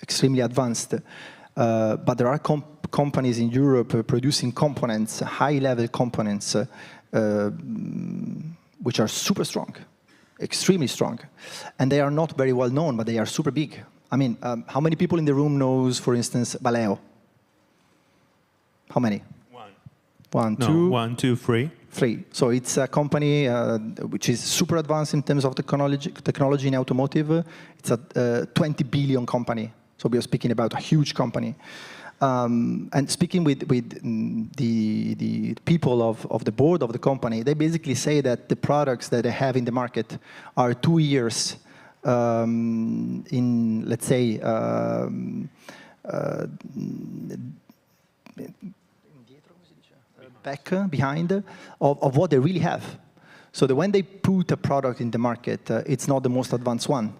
extremely advanced. But there are companies in Europe producing components, high-level components, which are super strong, extremely strong. And they are not very well known, but they are super big. I mean, how many people in the room knows, for instance, Valeo? How many? One, two. 1, 2, 3. 3. So it's a company which is super advanced in terms of technology in automotive. It's a 20 billion company. So we are speaking about a huge company. And speaking with the people of the board of the company, they basically say that the products that they have in the market are 2 years in, let's say, back behind of what they really have. So that when they put a product in the market, it's not the most advanced one.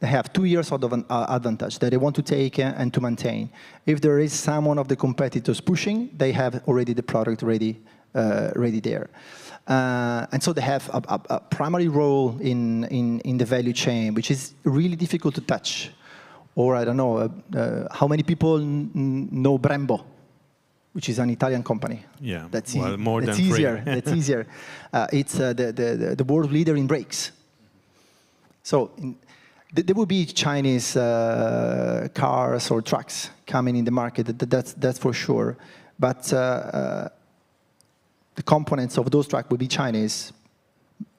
They have 2 years of an advantage that they want to take and to maintain. If there is someone of the competitors pushing, they have already the product ready there. And so they have a primary role in the value chain, which is really difficult to touch. Or I don't know, how many people know Brembo, which is an Italian company? Yeah, that's more that's than easier. three. That's easier. It's the world leader in brakes. So there will be Chinese cars or trucks coming in the market. That's for sure. But the components of those trucks will be Chinese.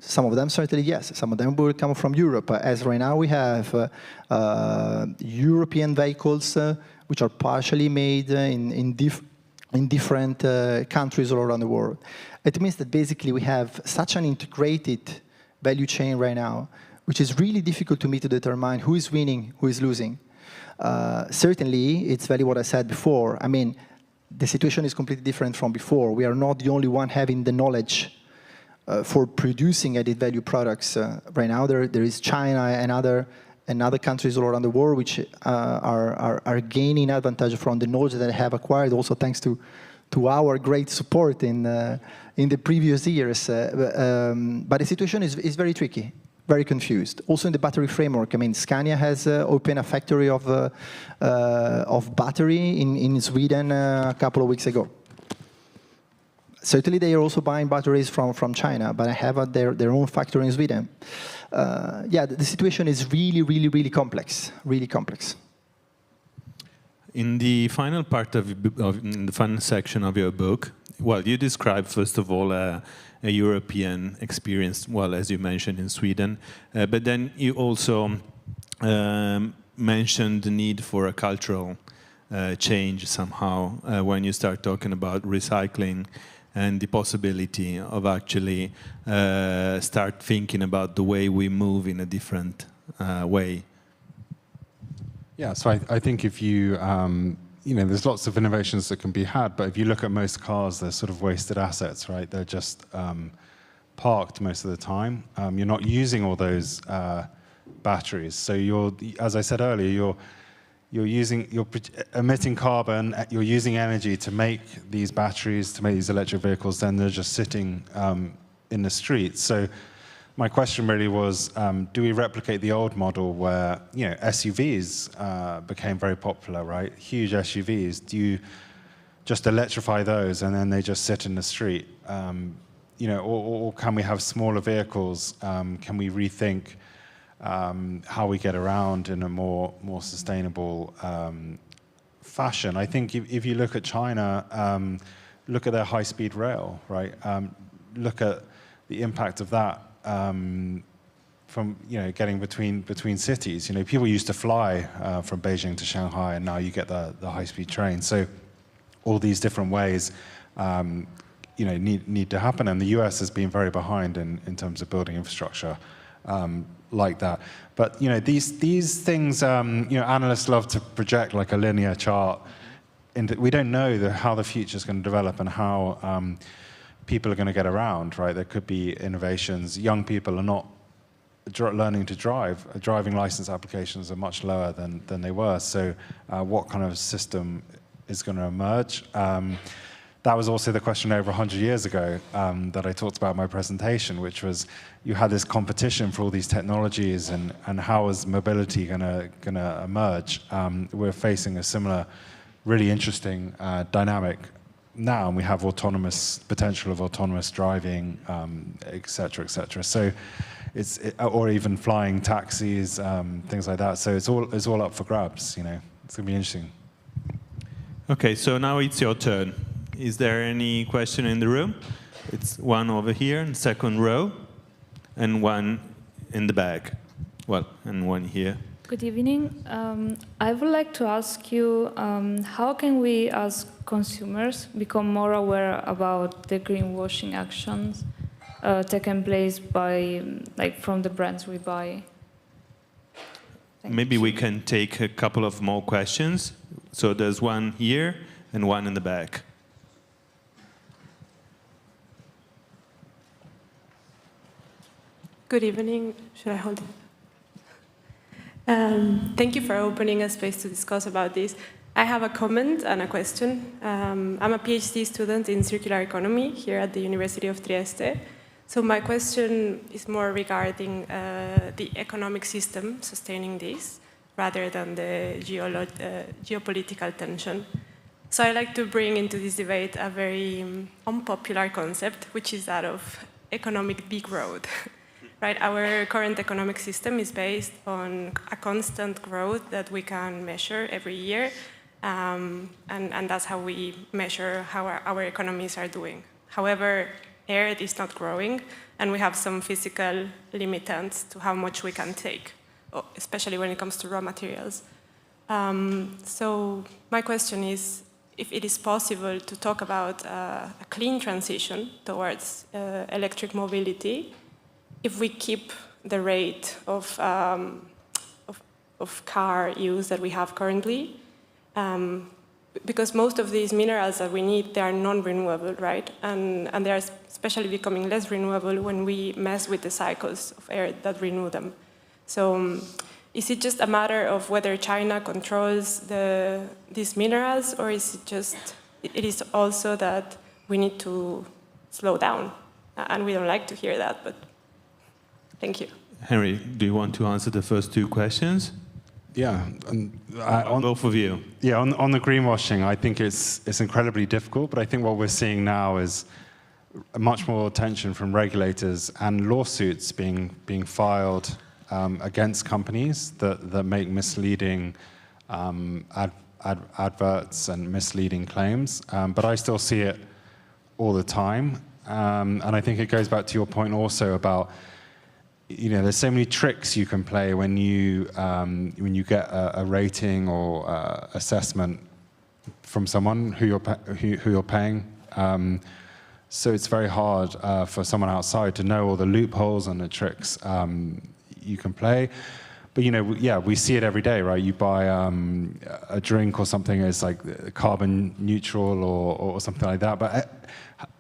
Some of them certainly yes. Some of them will come from Europe. As right now we have European vehicles which are partially made in different countries all around the world. It means that basically we have such an integrated value chain right now, which is really difficult to me to determine who is winning, who is losing. Certainly, it's very what I said before. I mean, the situation is completely different from before. We are not the only one having the knowledge for producing added value products. Right now, there is China and other countries all around the world which are gaining advantage from the knowledge that they have acquired, also thanks to our great support in the previous years. But the situation is very tricky, very confused. Also in the battery framework, I mean, Scania has opened a factory of battery in Sweden a couple of weeks ago. Certainly, they are also buying batteries from China, but they have their own factory in Sweden. Yeah, the situation is really, really, really complex, really complex. In the final part in the final section of your book, well, you describe first of all a European experience, well, as you mentioned in Sweden, but then you also mentioned the need for a cultural change somehow when you start talking about recycling and the possibility of actually start thinking about the way we move in a different way. Yeah, so I think if you, there's lots of innovations that can be had, but if you look at most cars, they're sort of wasted assets, right? They're just parked most of the time. You're not using all those batteries. So as I said earlier, you're emitting carbon, you're using energy to make these batteries, to make these electric vehicles, then they're just sitting in the streets. So my question really was, do we replicate the old model where SUVs became very popular, right? Huge SUVs. Do you just electrify those and then they just sit in the street? Or can we have smaller vehicles? Can we rethink how we get around in a more sustainable fashion? I think if you look at China, look at their high-speed rail, right? Look at the impact of that from getting between cities. People used to fly from Beijing to Shanghai, and now you get the high-speed train. So all these different ways need to happen, and the US has been very behind in terms of building infrastructure like that. But these things, analysts love to project like a linear chart. we don't know how the future is going to develop and how people are going to get around, right? There could be innovations. Young people are not learning to drive. Driving license applications are much lower than they were. So what kind of system is going to emerge? That was also the question over 100 years ago that I talked about in my presentation, which was you had this competition for all these technologies and how is mobility going to emerge? We're facing a similar, really interesting dynamic now, and we have potential of autonomous driving, et cetera, et cetera. So or even flying taxis, things like that. So it's all up for grabs, you know. It's going to be interesting. Okay, so now it's your turn. Is there any question in the room? It's one over here in second row, and one in the back. Well, and one here. Good evening. I would like to ask you, how can we as consumers become more aware about the greenwashing actions taken place by, from the brands we buy? Maybe we can take a couple of more questions. So there's one here and one in the back. Good evening. Should I hold it? Thank you for opening a space to discuss about this. I have a comment and a question. I'm a PhD student in circular economy here at the University of Trieste. So my question is more regarding the economic system sustaining this, rather than the geopolitical tension. So I like to bring into this debate a very unpopular concept, which is that of economic degrowth. Right, our current economic system is based on a constant growth that we can measure every year, and that's how we measure how our economies are doing. However, Earth is not growing, and we have some physical limitants to how much we can take, especially when it comes to raw materials. So my question is, if it is possible to talk about a clean transition towards electric mobility, if we keep the rate of car use that we have currently, because most of these minerals that we need, they are non-renewable, right? And they are especially becoming less renewable when we mess with the cycles of air that renew them. So is it just a matter of whether China controls these minerals, or is it is also that we need to slow down? And we don't like to hear that, but thank you. Henry, do you want to answer the first two questions? Yeah. On both of you. Yeah, on the greenwashing, I think it's incredibly difficult, but I think what we're seeing now is much more attention from regulators and lawsuits being filed against companies that make misleading adverts and misleading claims. But I still see it all the time. And I think it goes back to your point also about, there's so many tricks you can play when you get a rating or assessment from someone who you're paying. So it's very hard for someone outside to know all the loopholes and the tricks you can play. But we see it every day, right? You buy a drink or something, it's like carbon neutral or something like that. But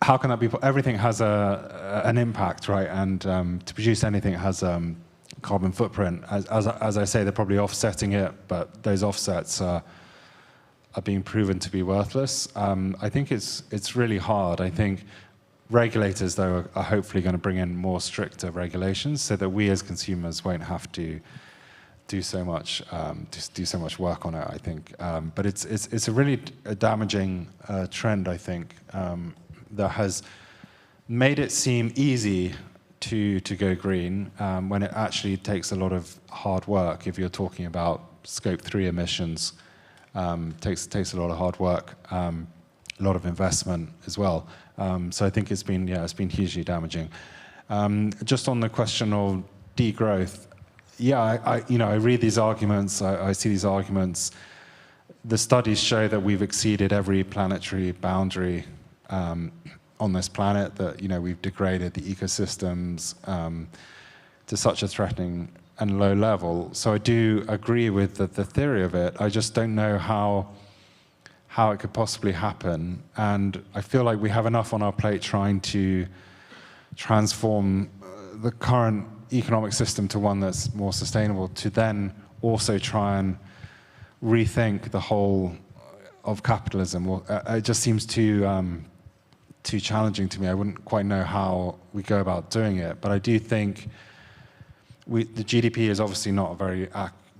how can that be? Everything has an impact, right? And to produce anything has carbon footprint. As I say, they're probably offsetting it, but those offsets are being proven to be worthless. I think it's really hard. I think regulators, though, are hopefully going to bring in more stricter regulations so that we as consumers won't have to do so much work on it, I think. But it's a really damaging trend, I think, that has made it seem easy to go green when it actually takes a lot of hard work. If you're talking about Scope 3 emissions, takes a lot of hard work, a lot of investment as well. So I think it's been hugely damaging. Just on the question of degrowth, I read these arguments, I see these arguments. The studies show that we've exceeded every planetary boundary on this planet, that we've degraded the ecosystems to such a threatening and low level. So I do agree with the theory of it. I just don't know how it could possibly happen. And I feel like we have enough on our plate trying to transform the current economic system to one that's more sustainable, to then also try and rethink the whole of capitalism. Well, it just seems too challenging to me. I wouldn't quite know how we go about doing it, but I do think the GDP is obviously not a very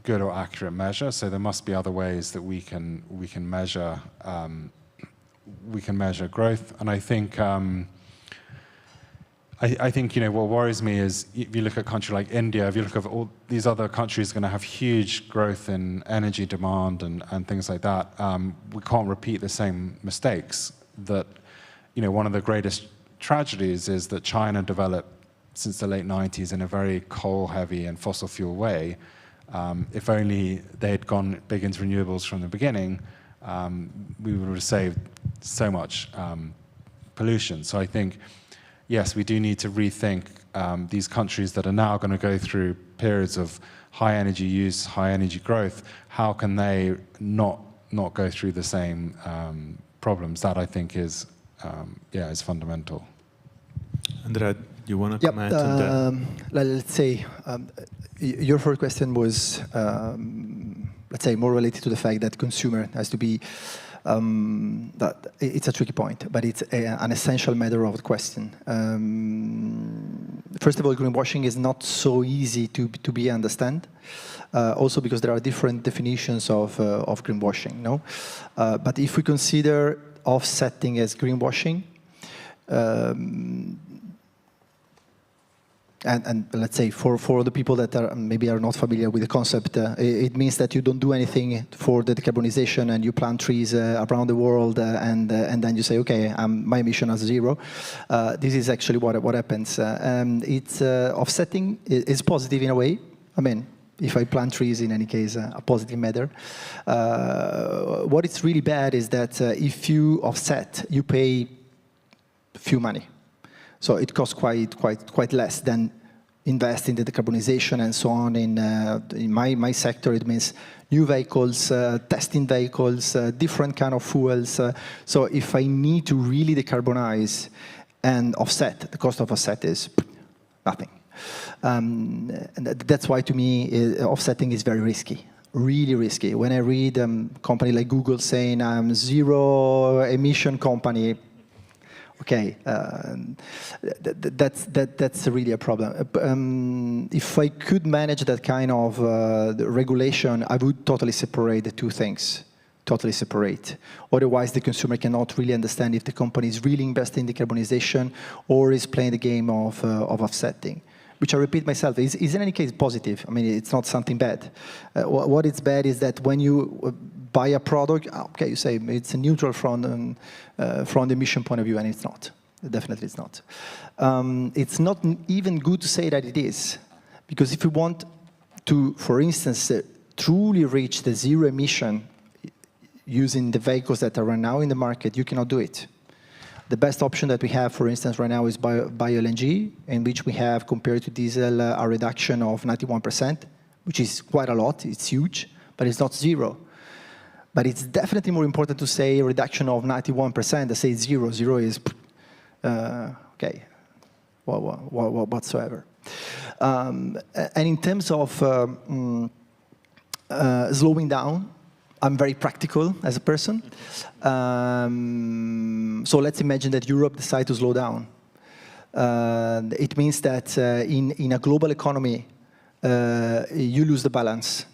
good or accurate measure, so there must be other ways that we can measure growth. And I think what worries me is if you look at a country like India, if you look at all these other countries going to have huge growth in energy demand and things like that, we can't repeat the same mistakes. That, one of the greatest tragedies is that China developed since the late 90s in a very coal-heavy and fossil fuel way. If only they had gone big into renewables from the beginning, we would have saved so much pollution. So I think, yes, we do need to rethink these countries that are now going to go through periods of high energy use, high energy growth. How can they not go through the same problems? That I think is fundamental. Andrea, you want to comment on that? Let's say your first question was, let's say, more related to the fact that consumer has to be. That it's a tricky point, but it's an essential matter of the question. First of all, greenwashing is not so easy to be understand. Also because there are different definitions of greenwashing. No, but if we consider offsetting as greenwashing, and let's say for the people that maybe are not familiar with the concept, it means that you don't do anything for the decarbonization and you plant trees around the world and then you say, okay, my emission is 0. This is actually what happens. It's offsetting is positive in a way. I mean, if I plant trees, in any case, a positive matter. What is really bad is that if you offset, you pay few money. So it costs quite less than invest in the decarbonization and so on. In my sector, it means new vehicles, testing vehicles, different kind of fuels. So if I need to really decarbonize and offset, the cost of offset is nothing. And that's why, to me, offsetting is very risky. Really risky. When I read a company like Google saying I'm zero emission company, okay, that's really a problem. If I could manage that kind of regulation, I would totally separate the two things. Totally separate. Otherwise, the consumer cannot really understand if the company is really investing in decarbonization or is playing the game of offsetting. Which I repeat myself, is in any case positive. I mean, it's not something bad. What is bad is that when you buy a product, okay, you say it's neutral from the emission point of view, and it's not. Definitely it's not. It's not even good to say that it is, because if you want to, for instance, truly reach the zero emission using the vehicles that are right now in the market, you cannot do it. The best option that we have, for instance, right now is bio-LNG, in which we have, compared to diesel, a reduction of 91%, which is quite a lot. It's huge, but it's not 0. But it's definitely more important to say a reduction of 91% than say 0. 0 is, okay, whatsoever. And in terms of slowing down, I'm very practical as a person. So let's imagine that Europe decides to slow down. It means that in a global economy, you lose the balance.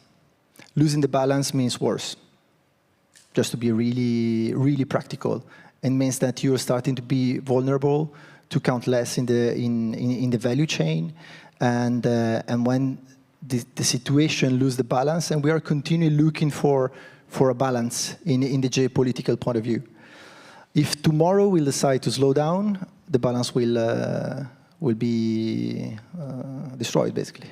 Losing the balance means worse. Just to be really, really practical. It means that you're starting to be vulnerable, to count less in the value chain, and when the situation loses the balance, and we are continually looking for a balance in the geopolitical point of view. If tomorrow we'll decide to slow down, the balance will be destroyed, basically.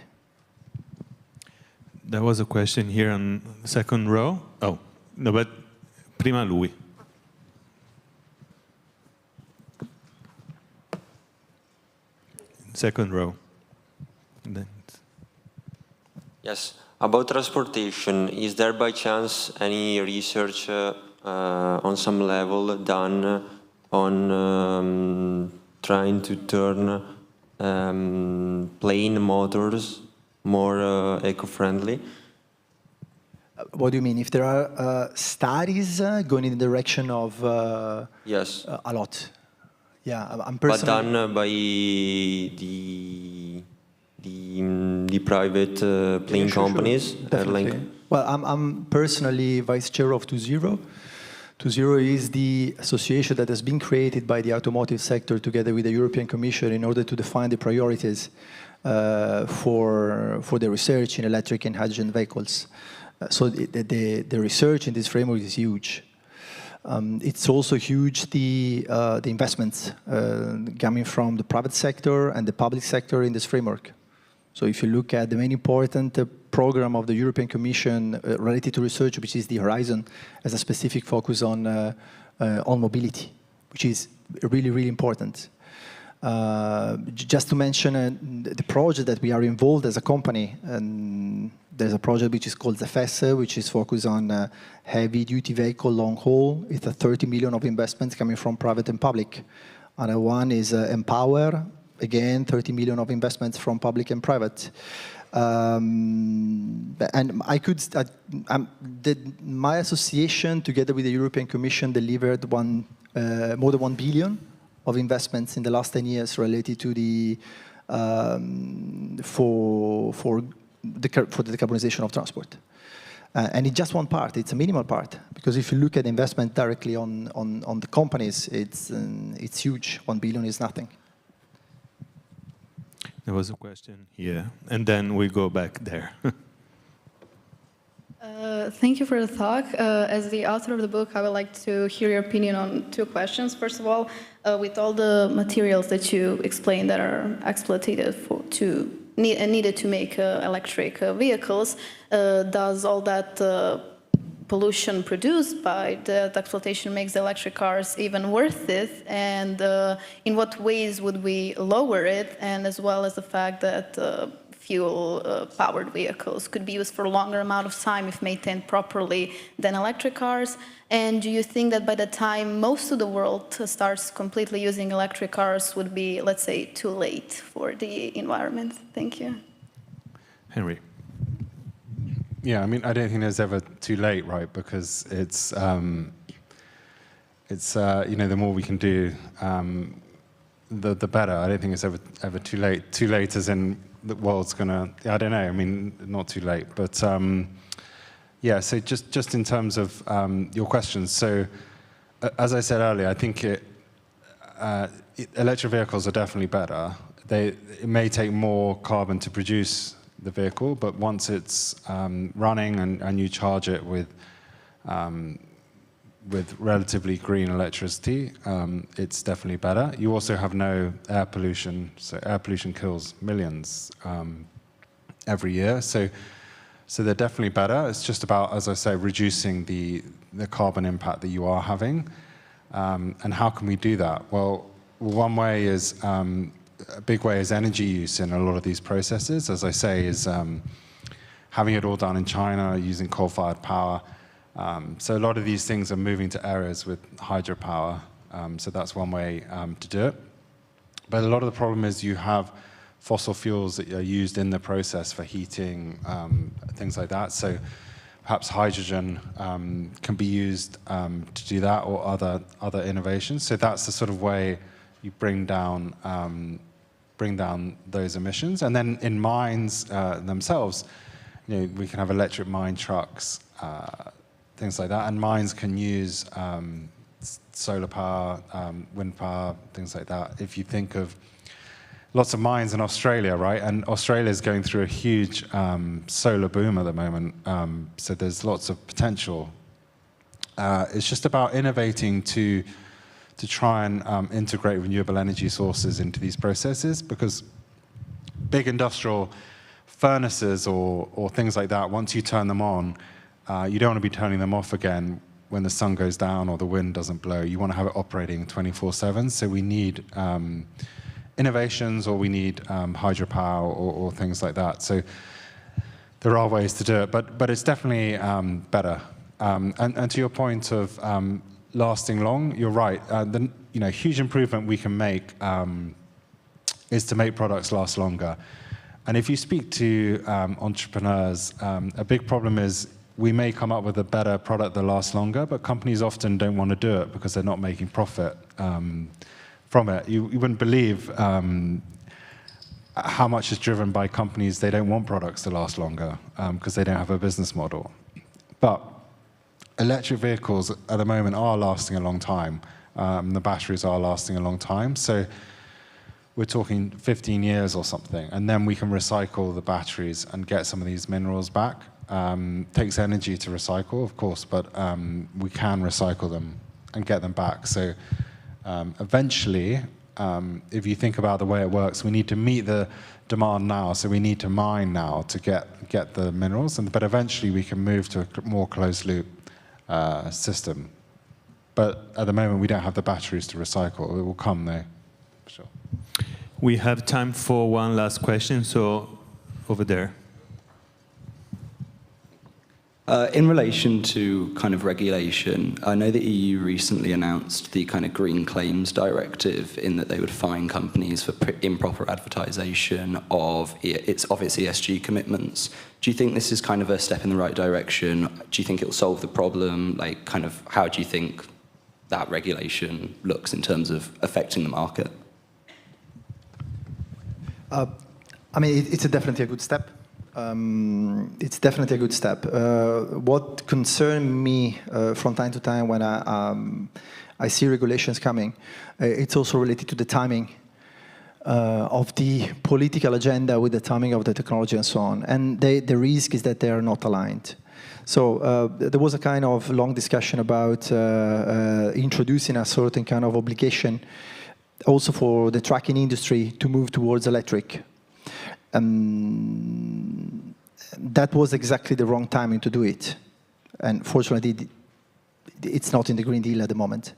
There was a question here on the second row. Oh, no, but prima lui. Second row. Then. Yes. About transportation, is there by chance any research on some level done on trying to turn plane motors more eco-friendly? What do you mean? If there are studies going in the direction of yes, a lot? Yeah, I'm but personally. done by the private plane companies. Definitely. Well, I'm personally vice chair of 2.0. 2.0 is the association that has been created by the automotive sector together with the European Commission in order to define the priorities for the research in electric and hydrogen vehicles. So the research in this framework is huge. It's also huge the investments coming from the private sector and the public sector in this framework. So if you look at the main important program of the European Commission related to research, which is the Horizon, has a specific focus on mobility, which is really, really important. Just to mention the project that we are involved as a company, and there's a project which is called ZFS, which is focused on heavy-duty vehicle long haul. It's a 30 million of investments coming from private and public. Another one is Empower, again 30 million of investments from public and private. And my association, together with the European Commission, delivered more than 1 billion of investments in the last 10 years related to the for the decarbonization of transport. And it's just one part, it's a minimal part, because if you look at investment directly on the companies, it's huge. 1 billion is nothing. There was a question here, and then we go back there. Thank you for the talk. As the author of the book, I would like to hear your opinion on two questions. First of all, with all the materials that you explained that are exploited needed to make electric vehicles, does all that pollution produced by the exploitation makes the electric cars even worth it? And in what ways would we lower it? And as well as the fact that fuel-powered vehicles could be used for a longer amount of time if maintained properly than electric cars. And do you think that by the time most of the world starts completely using electric cars would be, let's say, too late for the environment? Thank you. Henry. Yeah, I mean, I don't think there's ever too late, right? Because it's you know, the more we can do, the better. I don't think it's ever too late. Too late as in the world's gonna, I don't know, I mean, not too late. But yeah, so just in terms of your questions, so as I said earlier, I think electric vehicles are definitely better. It may take more carbon to produce the vehicle, but once it's running and you charge it with relatively green electricity, it's definitely better. You also have no air pollution, so air pollution kills millions every year. So they're definitely better. It's just about, as I say, reducing the carbon impact that you are having. And how can we do that? Well, one way is, a big way is energy use in a lot of these processes. As I say, is having it all done in China, using coal-fired power. So a lot of these things are moving to areas with hydropower. So that's one way to do it. But a lot of the problem is you have fossil fuels that are used in the process for heating, things like that. So perhaps hydrogen can be used to do that, or other innovations. So that's the sort of way you bring down those emissions. And then in mines themselves, you know, we can have electric mine trucks, things like that. And mines can use solar power, wind power, things like that. If you think of lots of mines in Australia, right? And Australia is going through a huge solar boom at the moment. So there's lots of potential. It's just about innovating to try and integrate renewable energy sources into these processes, because big industrial furnaces or things like that, once you turn them on, you don't want to be turning them off again when the sun goes down or the wind doesn't blow. You want to have it operating 24/7. So we need innovations, or we need hydropower or things like that. So there are ways to do it, but it's definitely better. And to your point of lasting long, you're right. The huge improvement we can make is to make products last longer. And if you speak to entrepreneurs, a big problem is we may come up with a better product that lasts longer, but companies often don't want to do it because they're not making profit from it. You wouldn't believe how much is driven by companies. They don't want products to last longer because they don't have a business model. But electric vehicles at the moment are lasting a long time. The batteries are lasting a long time. So we're talking 15 years or something, and then we can recycle the batteries and get some of these minerals back. Takes energy to recycle, of course, but we can recycle them and get them back. So eventually, if you think about the way it works, we need to meet the demand now, so we need to mine now to get the minerals, but eventually we can move to a more closed-loop system. But at the moment, we don't have the batteries to recycle. It will come, though, for sure. We have time for one last question, so over there. In relation to kind of regulation, I know the EU recently announced the kind of Green Claims Directive in that they would fine companies for improper advertisation of its ESG commitments. Do you think this is kind of a step in the right direction? Do you think it will solve the problem? Like, kind of, how do you think that regulation looks in terms of affecting the market? I mean, it's definitely a good step. It's definitely a good step. What concerns me from time to time when I see regulations coming, it's also related to the timing of the political agenda with the timing of the technology and so on. And the risk is that they are not aligned. So there was a kind of long discussion about introducing a certain kind of obligation also for the trucking industry to move towards electric. That was exactly the wrong timing to do it. And fortunately, it's not in the Green Deal at the moment.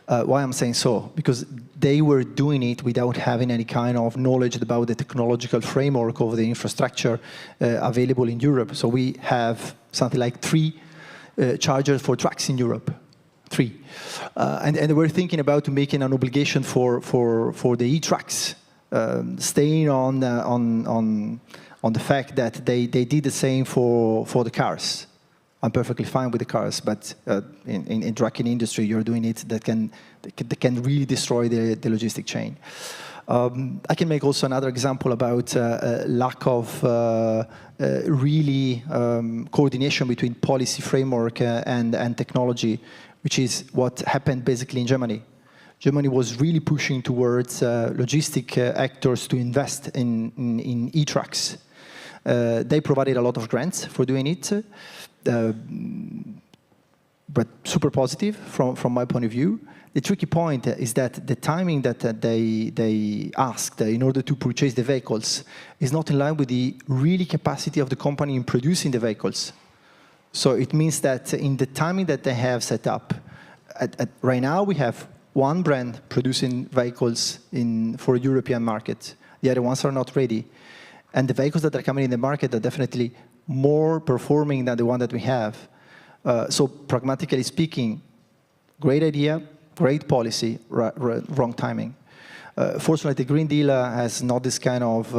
Why I'm saying so? Because they were doing it without having any kind of knowledge about the technological framework of the infrastructure available in Europe. So we have something like 3 chargers for trucks in Europe. 3. And we're thinking about making an obligation for the e-trucks, staying on the fact that they did the same for the cars. I'm perfectly fine with the cars, but in trucking industry, you're doing it that can really destroy the logistic chain. I can make also another example about lack of really coordination between policy framework and technology, which is what happened basically in Germany. Germany was really pushing towards logistic actors to invest in e-trucks. They provided a lot of grants for doing it, but super positive from my point of view. The tricky point is that the timing that they asked in order to purchase the vehicles is not in line with the really capacity of the company in producing the vehicles. So it means that in the timing that they have set up, right now we have one brand producing vehicles for a European market. The other ones are not ready. And the vehicles that are coming in the market are definitely more performing than the one that we have. So pragmatically speaking, great idea, great policy, wrong timing. Fortunately, the Green Deal has not this kind of,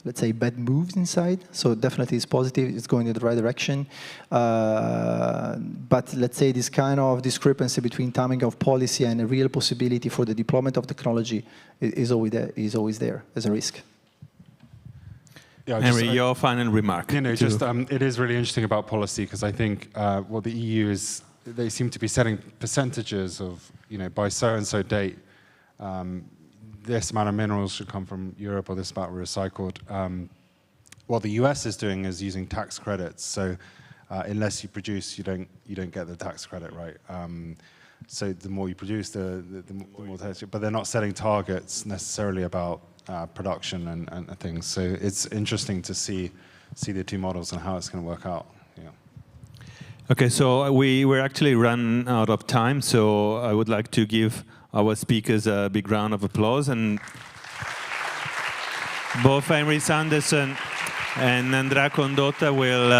let's say, bad moves inside. So definitely it's positive, it's going in the right direction. But let's say this kind of discrepancy between timing of policy and a real possibility for the deployment of technology is always there as a risk. Yeah, Henry, your final remark. It is really interesting about policy because I think what the EU is, they seem to be setting percentages of, by so-and-so date, this amount of minerals should come from Europe or this amount recycled. What the US is doing is using tax credits. So unless you produce, you don't get the tax credit, right? So the more you produce, the more tax. But they're not setting targets necessarily about production and things. So it's interesting to see the 2 models and how it's going to work out. Yeah. Okay, so we're actually run out of time. So I would like to give our speakers a big round of applause. And both Henry Sanderson and Andrea Condotta will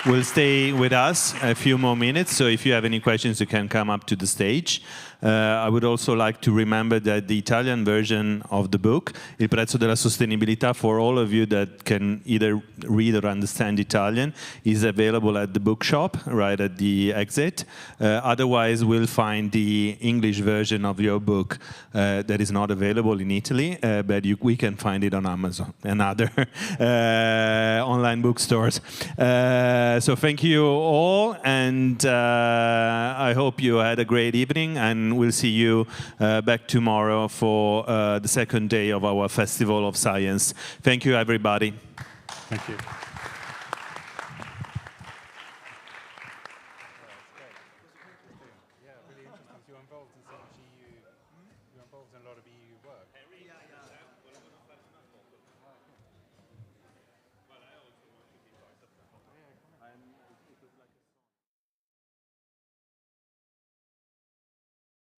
will stay with us a few more minutes, so if you have any questions, you can come up to the stage. I would also like to remember that the Italian version of the book, Il prezzo della sostenibilità, for all of you that can either read or understand Italian, is available at the bookshop right at the exit. Otherwise, we'll find the English version of your book that is not available in Italy, but we can find it on Amazon and other online bookstores. So thank you all, and I hope you had a great evening, and we'll see you back tomorrow for the second day of our Festival of Science. Thank you, everybody. Thank you.